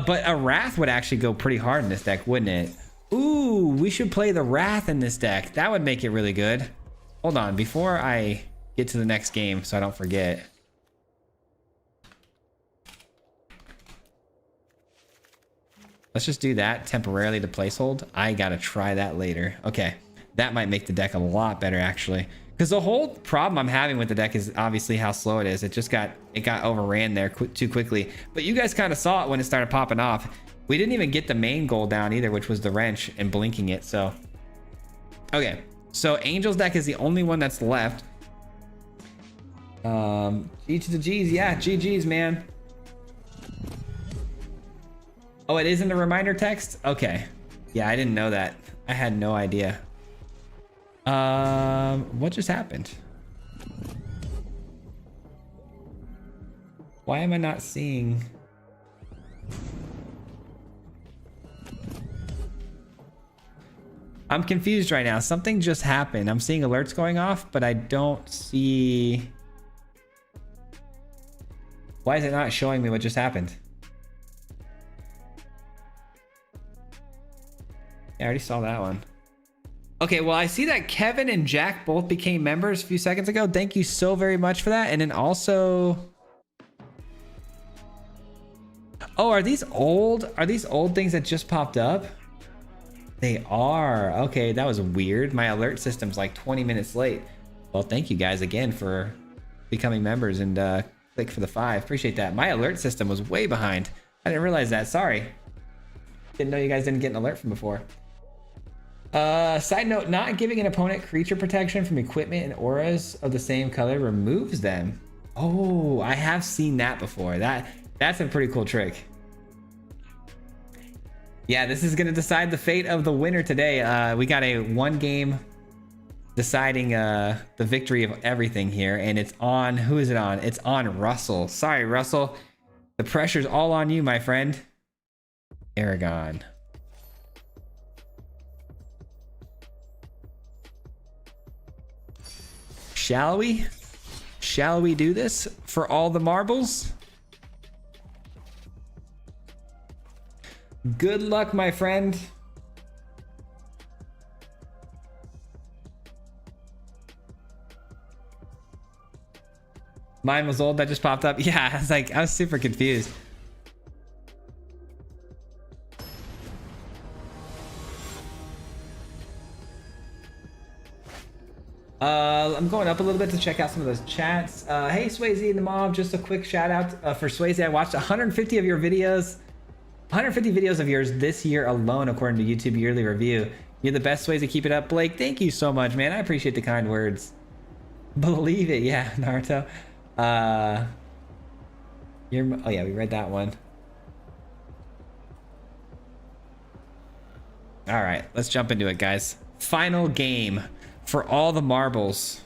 But a Wrath would actually go pretty hard in this deck, wouldn't it? Ooh, we should play the Wrath in this deck. That would make it really good. Hold on, before I get to the next game so I don't forget. Let's just do that temporarily to placehold. I gotta try that later. Okay, that might make the deck a lot better actually. Because the whole problem I'm having with the deck is obviously how slow it is. It got overran there too quickly. But you guys kind of saw it when it started popping off. We didn't even get the main goal down either, which was the wrench and blinking it. So, okay. So Angel's deck is the only one that's left. G to the G's, yeah, GG's, man. Oh, it is in the reminder text? Okay. Yeah, I didn't know that. I had no idea. What just happened? Why am I not seeing? I'm confused right now. Something just happened. I'm seeing alerts going off, but I don't see. Why is it not showing me what just happened? Yeah, I already saw that one. Okay, well, I see that Kevin and Jack both became members a few seconds ago. Thank you so very much for that. And then also... Oh, are these old? Are these old things that just popped up? They are. Okay, that was weird. My alert system's like 20 minutes late. Well, thank you guys again for becoming members and click for the 5. Appreciate that. My alert system was way behind. I didn't realize that. Sorry. Didn't know you guys didn't get an alert from before. Side note, not giving an opponent creature protection from equipment and auras of the same color removes them. Oh, I have seen that before. That's a pretty cool trick. Yeah, this is going to decide the fate of the winner today. We got a 1 game deciding the victory of everything here, and it's on, who is it on? It's on Russell. Sorry, Russell. The pressure's all on you, my friend. Aragon. Shall we? Shall we do this for all the marbles? Good luck, my friend. Mine was old, that just popped up. Yeah, I was super confused. I'm going up a little bit to check out some of those chats. Hey, Swayze and the Mob, just a quick shout out for Swayze. I watched 150 of your videos. 150 videos of yours this year alone, according to YouTube Yearly Review. You're the best, Swayze. Keep it up. Blake, thank you so much, man. I appreciate the kind words. Believe it. Yeah, Naruto. Oh yeah, we read that one. All right, let's jump into it, guys. Final game for all the marbles.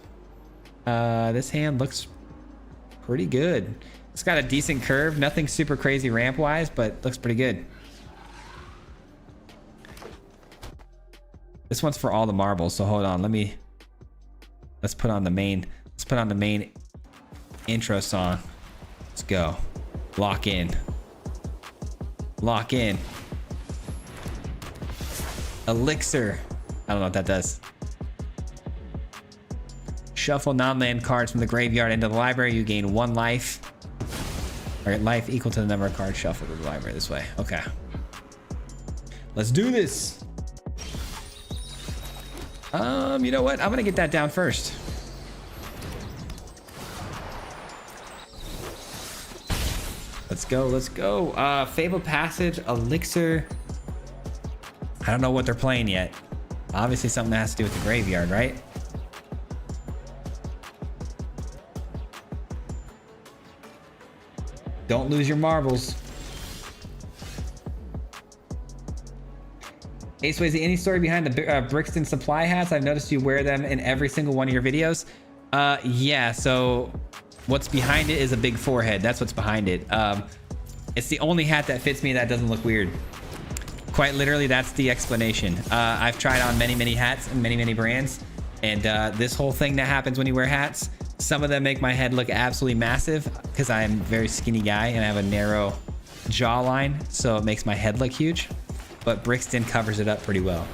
This hand looks pretty good. It's got a decent curve, nothing super crazy ramp wise, but looks pretty good. This one's for all the marbles, so hold on, let's put on the main intro song. Let's go. Lock in. Lock in. Elixir. I don't know what that does. Shuffle non-land cards from the graveyard into the library. You gain 1 life. Or life equal to the number of cards shuffled to the library this way. Okay. Let's do this. You know what? I'm gonna get that down first. Let's go, let's go. Fabled Passage, Elixir. I don't know what they're playing yet. Obviously something that has to do with the graveyard, right? Don't lose your marbles. Hey Swayze, any story behind the Brixton supply hats? I've noticed you wear them in every single one of your videos. Yeah, so what's behind it is a big forehead. That's what's behind it. It's the only hat that fits me that doesn't look weird. Quite literally, that's the explanation. I've tried on many hats and many brands, and this whole thing that happens when you wear hats, some of them make my head look absolutely massive because I'm a very skinny guy and I have a narrow jawline, so it makes my head look huge. But Brixton covers it up pretty well.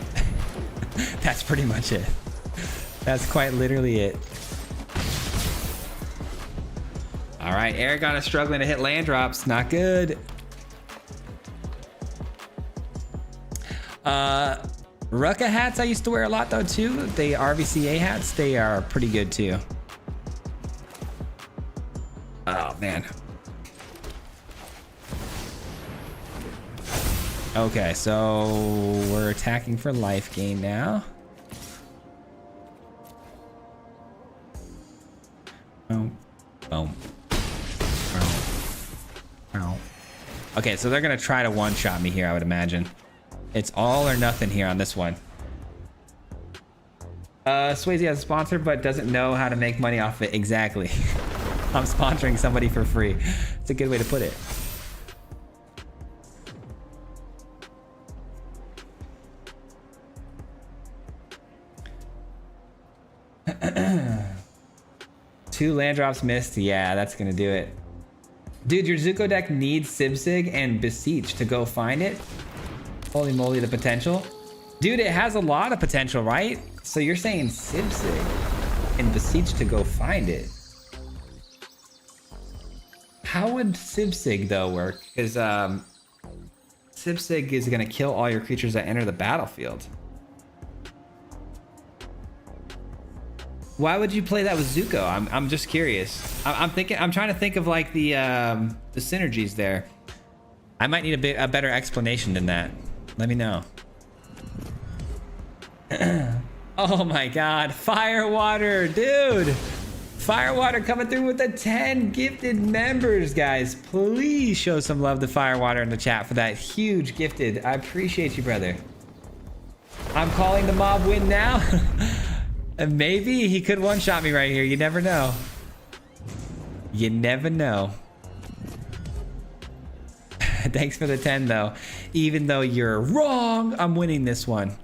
That's pretty much it. That's quite literally it. All right, Aragon is struggling to hit land drops. Not good. Rucka hats I used to wear a lot though too. The RVCA hats, they are pretty good too. Oh man. Okay, so we're attacking for life gain now. Boom, boom. Okay, so they're gonna try to one-shot me here, I would imagine. It's all or nothing here on this one. Swayze has a sponsor, but doesn't know how to make money off it. Exactly. I'm sponsoring somebody for free. It's a good way to put it. Two land drops missed. Yeah, that's gonna do it. Dude, your Zuko deck needs Sibsig and Beseech to go find it. Holy moly, the potential. Dude, it has a lot of potential, right? So you're saying Sibsig and Beseech to go find it. How would Sibsig though work? Because Sibsig is gonna kill all your creatures that enter the battlefield. Why would you play that with Zuko? I'm just curious. I'm trying to think of like the synergies there. I might need a better explanation than that. Let me know. Oh my God, Firewater, dude. Firewater coming through with the 10 gifted members, guys. Please show some love to Firewater in the chat for that huge gifted. I appreciate you, brother. I'm calling the mob win now. And maybe he could one-shot me right here. You never know. You never know. Thanks for the 10 though. Even though you're wrong, I'm winning this one.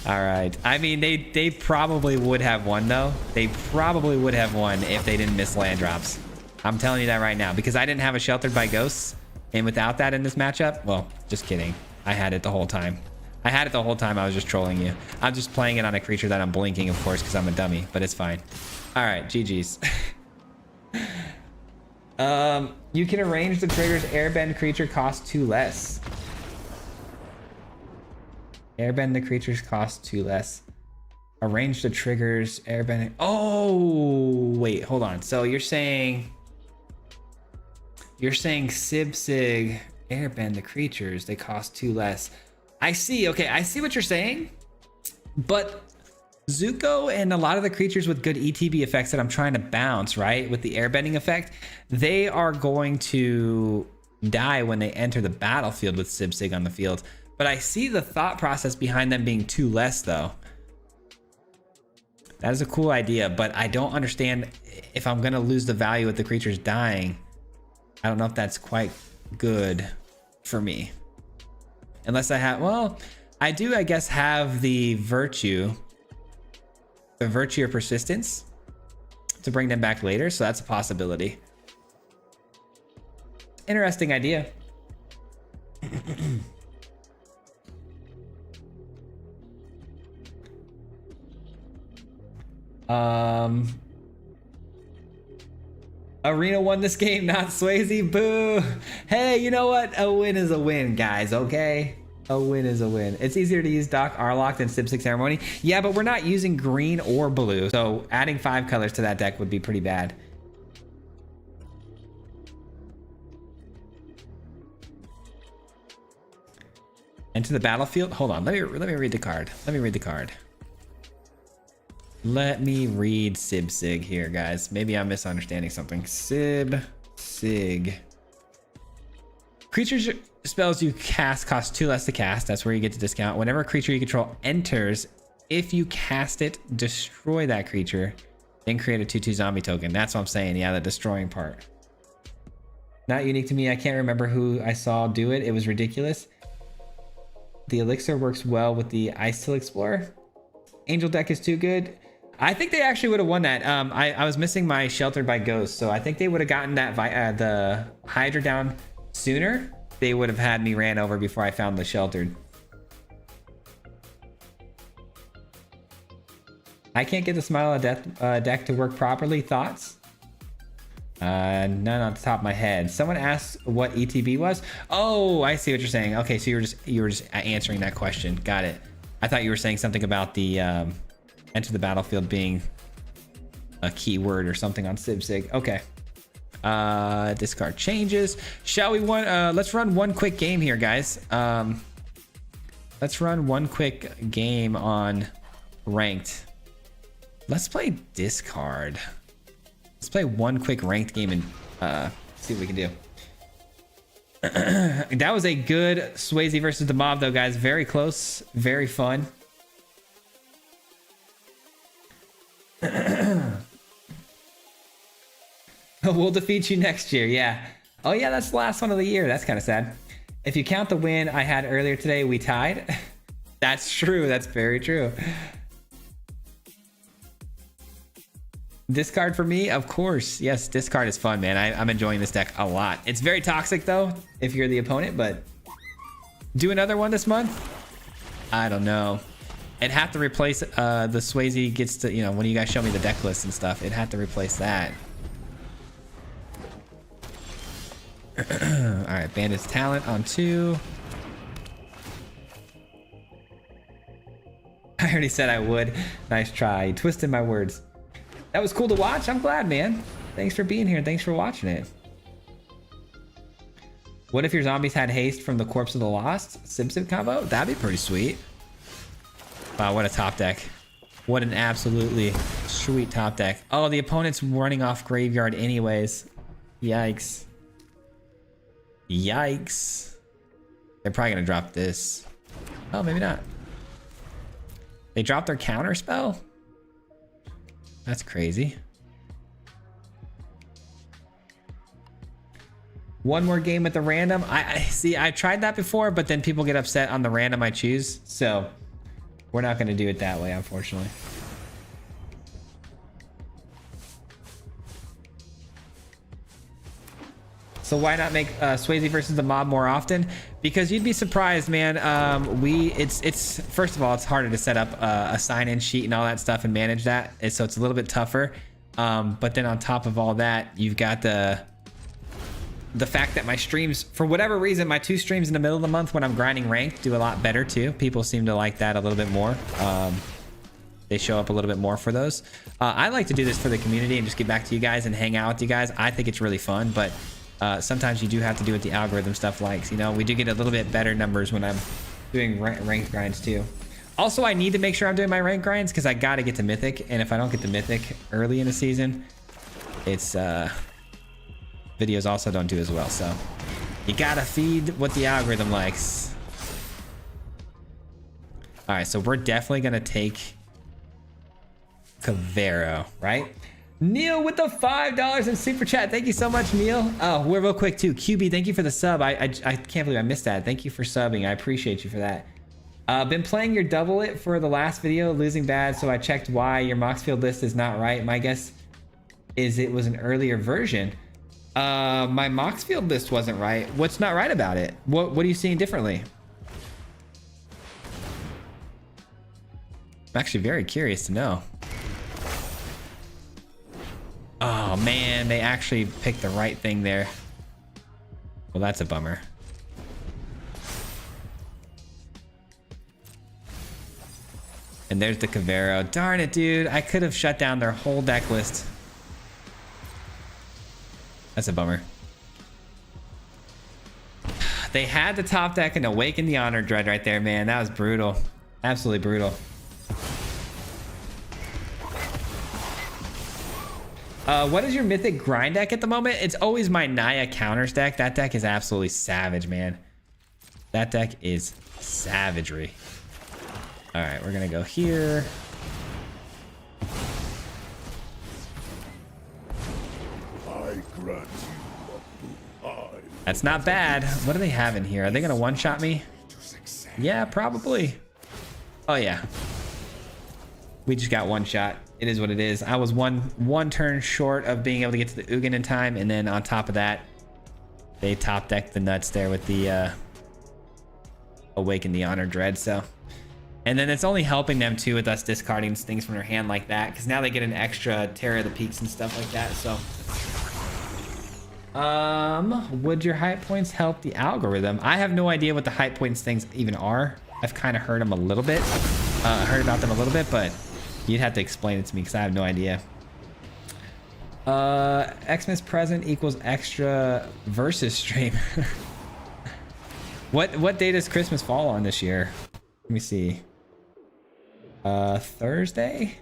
All right. I mean, they probably would have won though. They probably would have won if they didn't miss land drops. I'm telling you that right now because I didn't have a Sheltered by Ghosts, and without that in this matchup, well, just kidding. I had it the whole time. I had it the whole time. I was just trolling you. I'm just playing it on a creature that I'm blinking, of course, because I'm a dummy, but it's fine. All right, GG's. You can arrange the triggers. Airbend creature costs 2 less. Airbend the creatures cost 2 less. Arrange the triggers. Airbend. Oh, wait, hold on. So you're saying Sibsig airbend the creatures. They cost 2 less. I see. Okay, I see what you're saying. But Zuko and a lot of the creatures with good ETB effects that I'm trying to bounce, right, with the airbending effect, they are going to die when they enter the battlefield with Sib-Sig on the field. But I see the thought process behind them being 2 less, though. That is a cool idea, but I don't understand if I'm going to lose the value with the creatures dying. I don't know if that's quite good for me. Unless I have, well, I do, I guess, have the virtue or persistence to bring them back later, so that's a possibility. Interesting idea. Arena won this game, not Swayze. Boo. Hey, you know what? A win is a win, guys, okay? A win is a win. It's easier to use Doc Arlock than Sib-Sig Ceremony. Yeah, but we're not using green or blue, so adding 5 colors to that deck would be pretty bad. Enter the battlefield. Hold on. Let me read the card. Let me read the card. Let me read Sib-Sig here, guys. Maybe I'm misunderstanding something. Sib-Sig. Creatures spells you cast cost 2 less to cast. That's where you get the discount. Whenever a creature you control enters, if you cast it, destroy that creature, then create a 2/2 zombie token. That's what I'm saying. Yeah, the destroying part. Not unique to me. I can't remember who I saw do it. It was ridiculous. The elixir works well with the Ice Till Explorer. Angel deck is too good. I think they actually would have won that. I was missing my Sheltered by Ghosts, so I think they would have gotten that the Hydra down sooner. They would have had me ran over before I found the Sheltered. I can't get the Smile of Death deck to work properly. Thoughts? None on the top of my head. Someone asked what ETB was. Oh, I see what you're saying. Okay, so you were just answering that question. Got it. I thought you were saying something about the enter the battlefield being a keyword or something on Sib-Sig. Okay. Discard changes. Shall we let's run one quick game here, guys. Let's run one quick game on ranked. Let's play discard. Let's play one quick ranked game and see what we can do. That was a good Swayze versus the Mob, though, guys. Very close, very fun. We'll defeat you next year. Yeah. Oh yeah, that's the last one of the year. That's kind of sad. If you count the win I had earlier today, we tied. That's true. That's very true. Discard for me, of course. Yes, discard is fun, man. I'm enjoying this deck a lot. It's very toxic, though, if you're the opponent, but do another one this month? I don't know. It'd have to replace the Swayze gets to, you know, when you guys show me the deck list and stuff, it'd have to replace that. All right, Bandit's Talent on 2. I already said I would. Nice try. You twisted my words. That was cool to watch. I'm glad, man. Thanks for being here. Thanks for watching it. What if your zombies had haste from the Corpse of the Lost Sib-Sig combo? That'd be pretty sweet. Wow, what a top deck. What an absolutely sweet top deck. Oh, the opponent's running off graveyard anyways. Yikes. Yikes. They're probably gonna drop this. Oh, maybe not. They dropped their counter spell? That's crazy. One more game at the random. I see, I tried that before, but then people get upset on the random I choose. So we're not going to do it that way, unfortunately. So why not make Swayze versus the Mob more often? Because you'd be surprised, man. It's first of all, it's harder to set up a sign-in sheet and all that stuff and manage that. So it's a little bit tougher. But then on top of all that, you've got the fact that my streams, for whatever reason, my 2 streams in the middle of the month when I'm grinding ranked do a lot better too. People seem to like that a little bit more. They show up a little bit more for those. I like to do this for the community and just get back to you guys and hang out with you guys. I think it's really fun, but sometimes you do have to do what the algorithm stuff likes. You know, we do get a little bit better numbers when I'm doing ranked grinds too. Also, I need to make sure I'm doing my rank grinds because I got to get to Mythic. And if I don't get to Mythic early in the season, it's videos also don't do as well. So you got to feed what the algorithm likes. All right, so we're definitely going to take Cavero, right? Neil with the $5 in super chat. Thank you so much, Neil. Oh, we're real quick too. QB, thank you for the sub. I can't believe I missed that. Thank you for subbing. I appreciate you for that. Been playing your double it for the last video, losing bad, so I checked why your Moxfield list is not right. My guess is it was an earlier version. My Moxfield list wasn't right. What's not right about it? What are you seeing differently? I'm actually very curious to know. Oh man, they actually picked the right thing there. Well, that's a bummer. And there's the Cavero. Darn it, dude. I could have shut down their whole deck list. That's a bummer. They had the top deck and Awaken the Honor Dread right there, man. That was brutal. Absolutely brutal. What is your Mythic grind deck at the moment? It's always my Naya counters deck. That deck is absolutely savage, man. That deck is savagery. All right, we're gonna go here. That's not bad. What do they have in here? Are they gonna one-shot me? Yeah, probably. Oh yeah. We just got one shot. It is what it is. I was one turn short of being able to get to the Ugin in time, and then on top of that, they top decked the nuts there with the Awaken the Honor Dread. So, and then it's only helping them too with us discarding things from their hand like that, because now they get an extra Terror of the Peaks and stuff like that. So, would your hype points help the algorithm? I have no idea what the hype points things even are. I've kind of heard them a little bit, heard about them a little bit, but you'd have to explain it to me because I have no idea. Xmas present equals extra versus stream. What day does Christmas fall on this year? Let me see. Thursday?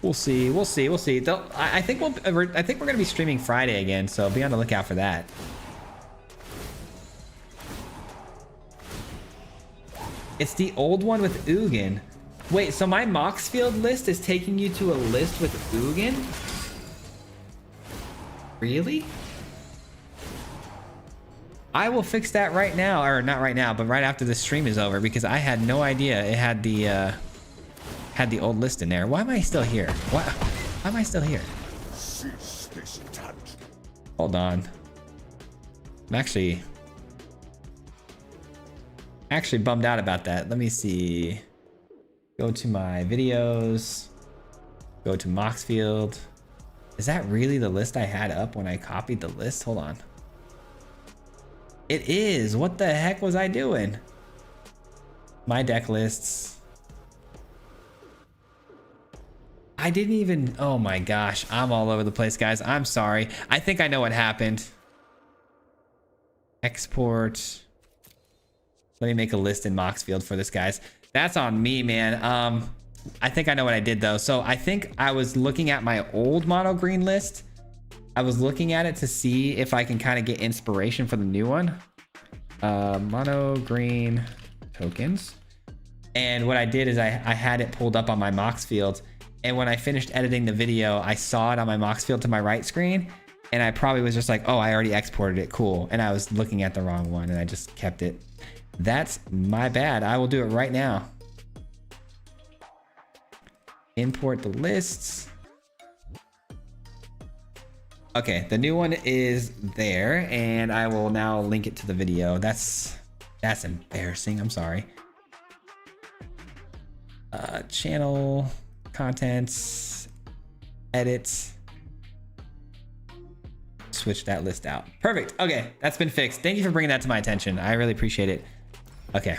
We'll see. We'll see. We'll see. I think I think we're gonna be streaming Friday again, so be on the lookout for that. It's the old one with Ugin. Wait, so my Moxfield list is taking you to a list with Ugin? Really? I will fix that right now, or not right now, but right after the stream is over, because I had no idea it had the old list in there. Why am I still here? Why am I still here? Hold on. I'm actually bummed out about that. Let me see. Go to my videos. Go to Moxfield. Is that really the list I had up when I copied the list? Hold on. It is. What the heck was I doing? My deck lists. I didn't even... Oh my gosh. I'm all over the place, guys. I'm sorry. I think I know what happened. Export. Let me make a list in Moxfield for this, guys. That's on me, man. I think I know what I did though. So I think I was looking at my old mono green list. I was looking at it to see if I can kind of get inspiration for the new one. Mono green tokens. And what I did is I had it pulled up on my Moxfield. And when I finished editing the video, I saw it on my Moxfield to my right screen. And I probably was just like, oh, I already exported it. Cool. And I was looking at the wrong one and I just kept it. That's my bad. I will do it right now. Import the lists. Okay, the new one is there, and I will now link it to the video. That's embarrassing. I'm sorry. Channel, contents, edit. Switch that list out. Perfect. Okay, that's been fixed. Thank you for bringing that to my attention. I really appreciate it. Okay.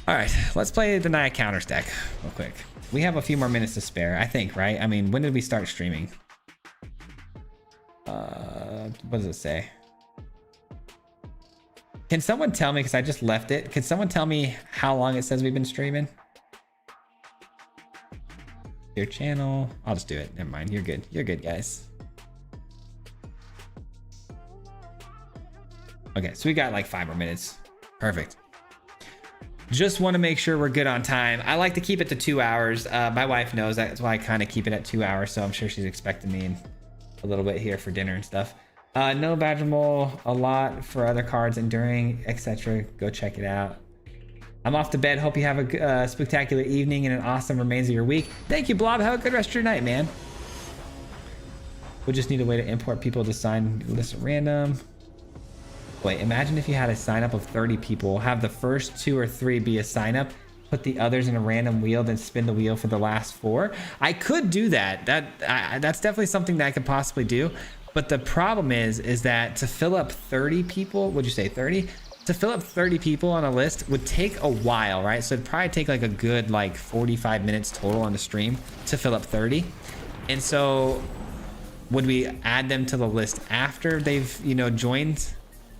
All right, let's play the Naya counters deck real quick. We have a few more minutes to spare, I think, right? I mean, when did we start streaming? What does it say? Can someone tell me, because I just left it, can someone tell me how long it says we've been streaming? Your channel. I'll just do it. Never mind. You're good. You're good, guys. Okay, so we got like 5 more minutes. Perfect. Just want to make sure we're good on time. I like to keep it to 2 hours. My wife knows that. That's why I kind of keep it at 2 hours. So I'm sure she's expecting me in a little bit here for dinner and stuff. No badger mole, a lot for other cards, enduring, etc. Go check it out. I'm off to bed. Hope you have a spectacular evening and an awesome remains of your week. Thank you, Blob. Have a good rest of your night, man. We'll just need a way to import people to sign list at random. Wait, imagine if you had a sign up of 30 people, have the first 2 or 3 be a sign up, put the others in a random wheel, then spin the wheel for the last 4. I could do that. That's definitely something that I could possibly do. But the problem is that to fill up 30 people, would you say 30? To fill up 30 people on a list would take a while, right? So it'd probably take like a good like 45 minutes total on the stream to fill up 30. And so would we add them to the list after they've, you know, joined,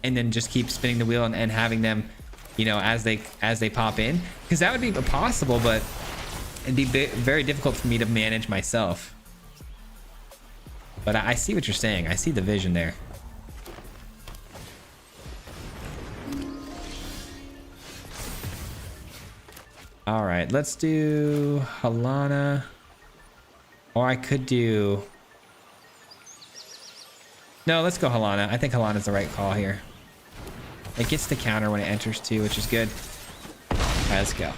and then just keep spinning the wheel and having them, you know, as they pop in? Because that would be possible, but it'd be very difficult for me to manage myself. But I see what you're saying. I see the vision there. All right, let's do Halana. Or I could do... No, let's go Halana. I think Halana's the right call here. It gets the counter when it enters too, which is good. All right, let's go.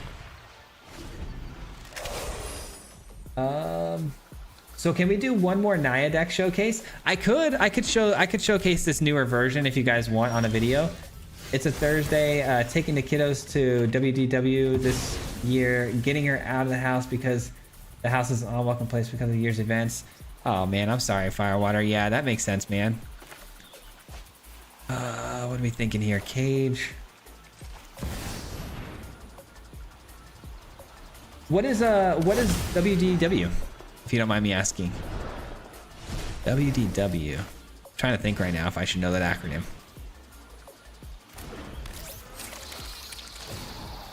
So can we do one more Naya deck showcase? I could showcase this newer version if you guys want on a video. It's a Thursday, taking the kiddos to WDW this year, getting her out of the house because the house is an unwelcome place because of the year's events. Oh man, I'm sorry, Firewater. Yeah, that makes sense, man. What are we thinking here? Cage. What is WDW? If you don't mind me asking. WDW. I'm trying to think right now if I should know that acronym.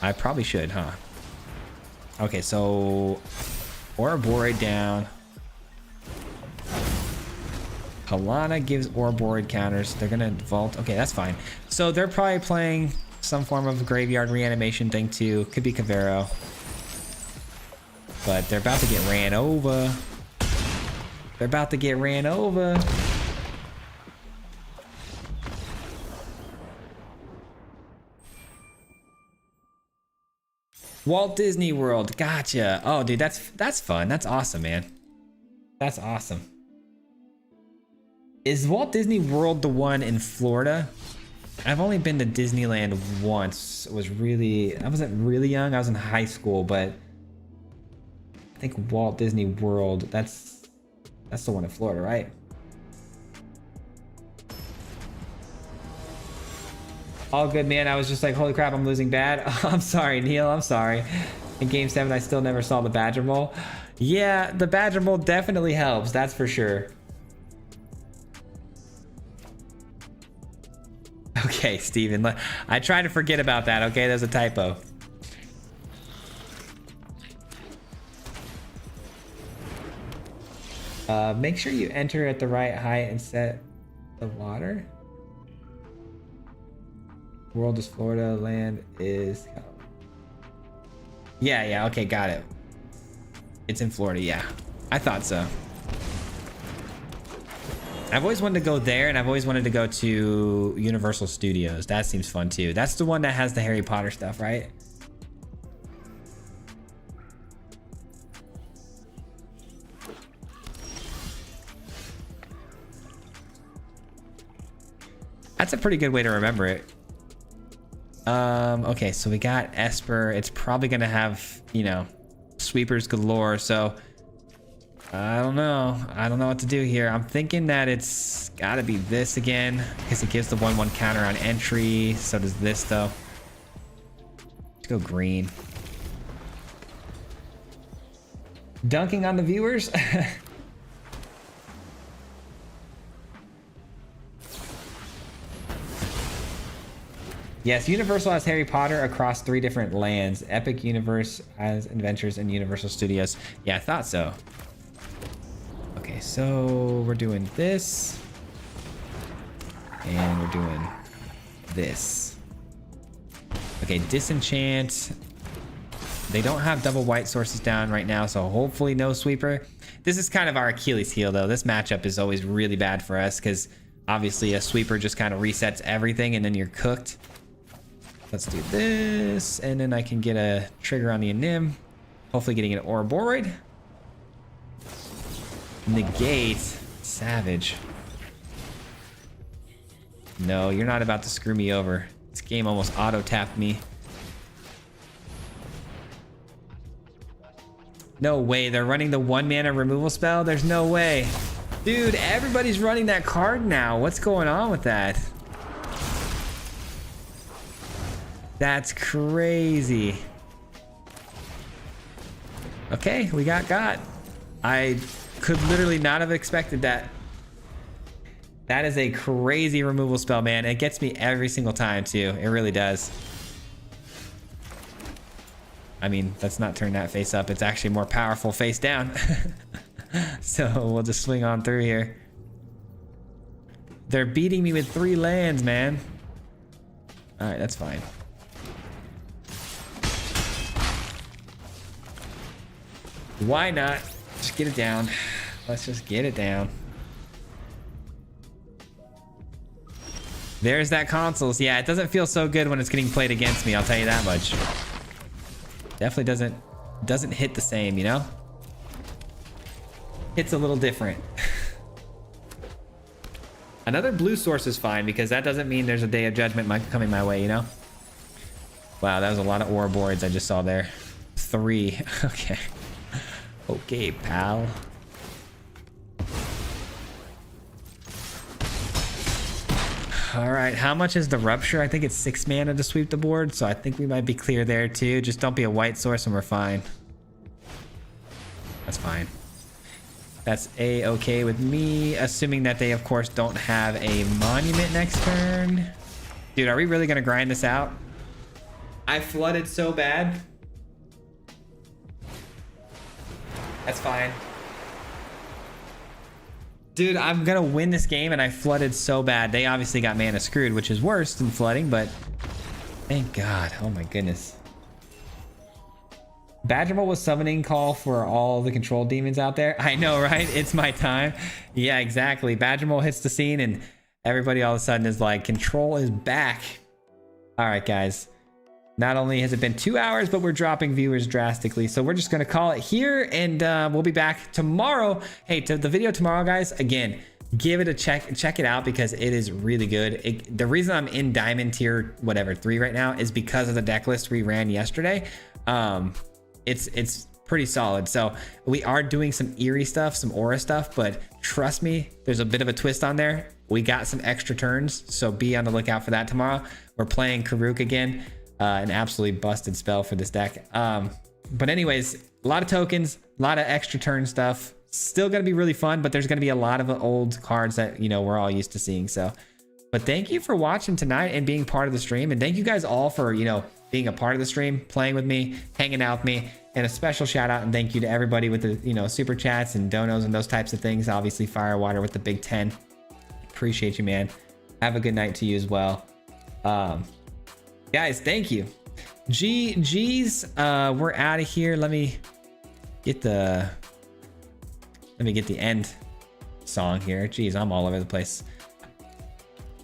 I probably should, huh? Okay, so Ouroboros down. Halana gives Ouroboros counters. They're gonna vault. Okay, that's fine. So they're probably playing some form of graveyard reanimation thing too. Could be Cavero. But they're about to get ran over. They're about to get ran over. Walt Disney World. Gotcha. Oh, dude, that's fun. That's awesome, man. That's awesome. Is Walt Disney World the one in Florida? I've only been to Disneyland once. I wasn't really young. I was in high school, but I think Walt Disney World, that's the one in Florida, right? All good, man. I was just like, holy crap, I'm losing bad. I'm sorry, Neil. I'm sorry. In Game 7, I still never saw the Badger Mole. Yeah, the Badger Mole definitely helps. That's for sure. Okay, Steven. I try to forget about that, okay? There's a typo. Make sure you enter at the right height and set the water. World is Florida, land is... Yeah, okay, got it. It's in Florida, yeah. I thought so. I've always wanted to go there, and I've always wanted to go to Universal Studios. That seems fun too. That's the one that has the Harry Potter stuff, right? That's a pretty good way to remember it. Okay, so we got Esper. It's probably gonna have, you know, sweepers galore, so I don't know what to do here. I'm thinking that it's gotta be this again because it gives the 1/1 counter on entry. So does this though. Let's go green. Dunking on the viewers. Yes, Universal has Harry Potter across 3 different lands. Epic Universe has Adventures in Universal Studios. Yeah, I thought so. Okay, so we're doing this. And we're doing this. Okay, Disenchant. They don't have double white sources down right now, so hopefully no sweeper. This is kind of our Achilles heel, though. This matchup is always really bad for us because obviously a sweeper just kind of resets everything and then you're cooked. Let's do this, and then I can get a trigger on the Anim. Hopefully getting an Ouroborid. Negate. Savage. No, you're not about to screw me over. This game almost auto-tapped me. No way, they're running the 1 mana removal spell? There's no way. Dude, everybody's running that card now. What's going on with that? That's crazy. Okay, we got. I could literally not have expected that. That is a crazy removal spell, man. It gets me every single time, too. It really does. I mean, let's not turn that face up. It's actually more powerful face down. So we'll just swing on through here. They're beating me with 3 lands, man. All right, that's fine. Why not? Just get it down. Let's just get it down. There's that consoles. Yeah, it doesn't feel so good when it's getting played against me, I'll tell you that much. Definitely doesn't hit the same, you know? It's a little different. Another blue source is fine because that doesn't mean there's a Day of Judgment coming my way, you know? Wow, that was a lot of Ouroboros I just saw there. 3. Okay. Okay, pal. All right, how much is the Rupture? I think it's 6 mana to sweep the board, so I think we might be clear there too. Just don't be a white source and we're fine. That's fine. That's a-okay with me, assuming that they, of course, don't have a monument next turn. Dude, are we really gonna grind this out? I flooded so bad. That's fine. Dude, I'm gonna win this game and I flooded so bad. They obviously got mana screwed, which is worse than flooding, but thank God. Oh my goodness. Badgermole was summoning call for all the control demons out there. I know, right? It's my time. Yeah, exactly. Badgermole hits the scene and everybody all of a sudden is like, control is back. All right, guys. Not only has it been 2 hours, but we're dropping viewers drastically. So we're just going to call it here and we'll be back tomorrow. Hey, to the video tomorrow, guys, again, give it a check it out because it is really good. The reason I'm in diamond tier, whatever, 3 right now is because of the deck list we ran yesterday. It's pretty solid. So we are doing some eerie stuff, some aura stuff, but trust me, there's a bit of a twist on there. We got some extra turns, so be on the lookout for that tomorrow. We're playing Karuk again. An absolutely busted spell for this deck. But anyways, a lot of tokens, a lot of extra turn stuff. Still gonna be really fun, but there's gonna be a lot of old cards that, you know, we're all used to seeing. So, but thank you for watching tonight and being part of the stream. And thank you guys all for, you know, being a part of the stream, playing with me, hanging out with me. And a special shout out and thank you to everybody with the, you know, super chats and donos and those types of things. Obviously, Firewater with the big 10. Appreciate you, man. Have a good night to you as well. Guys, thank you. GG's, we're out of here. Let me get the end song here. Jeez, I'm all over the place.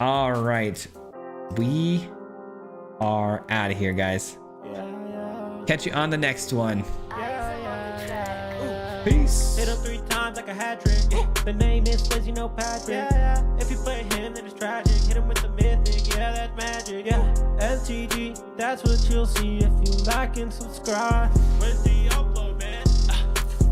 All right, we are out of here, guys. Catch you on the next one. Peace. Hit him 3 times like a hat trick. The name is Swayze, you know Patrick. If you play him, then it's tragic. Hit him with the mythic, yeah, that's magic. Yeah, MTG, that's what you'll see if you like and subscribe. When's the upload, man?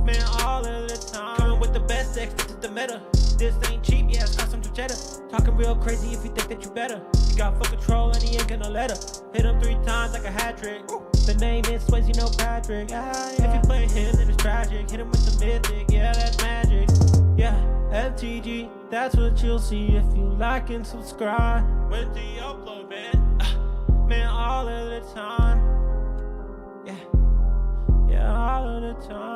Man, all of the time. Coming with the best decks, this is the meta. This ain't cheap, yeah, it's custom to cheddar. Talking real crazy if you think that you better. You got full control and he ain't gonna let her. Hit him 3 times like a hat trick. The name is Swayze, you know Patrick. If you play him, then it's tragic. Hit him with the mythic, yeah, that's magic. Yeah, MTG, that's what you'll see if you like and subscribe. When's the upload, man? time. Yeah, yeah, all of the time.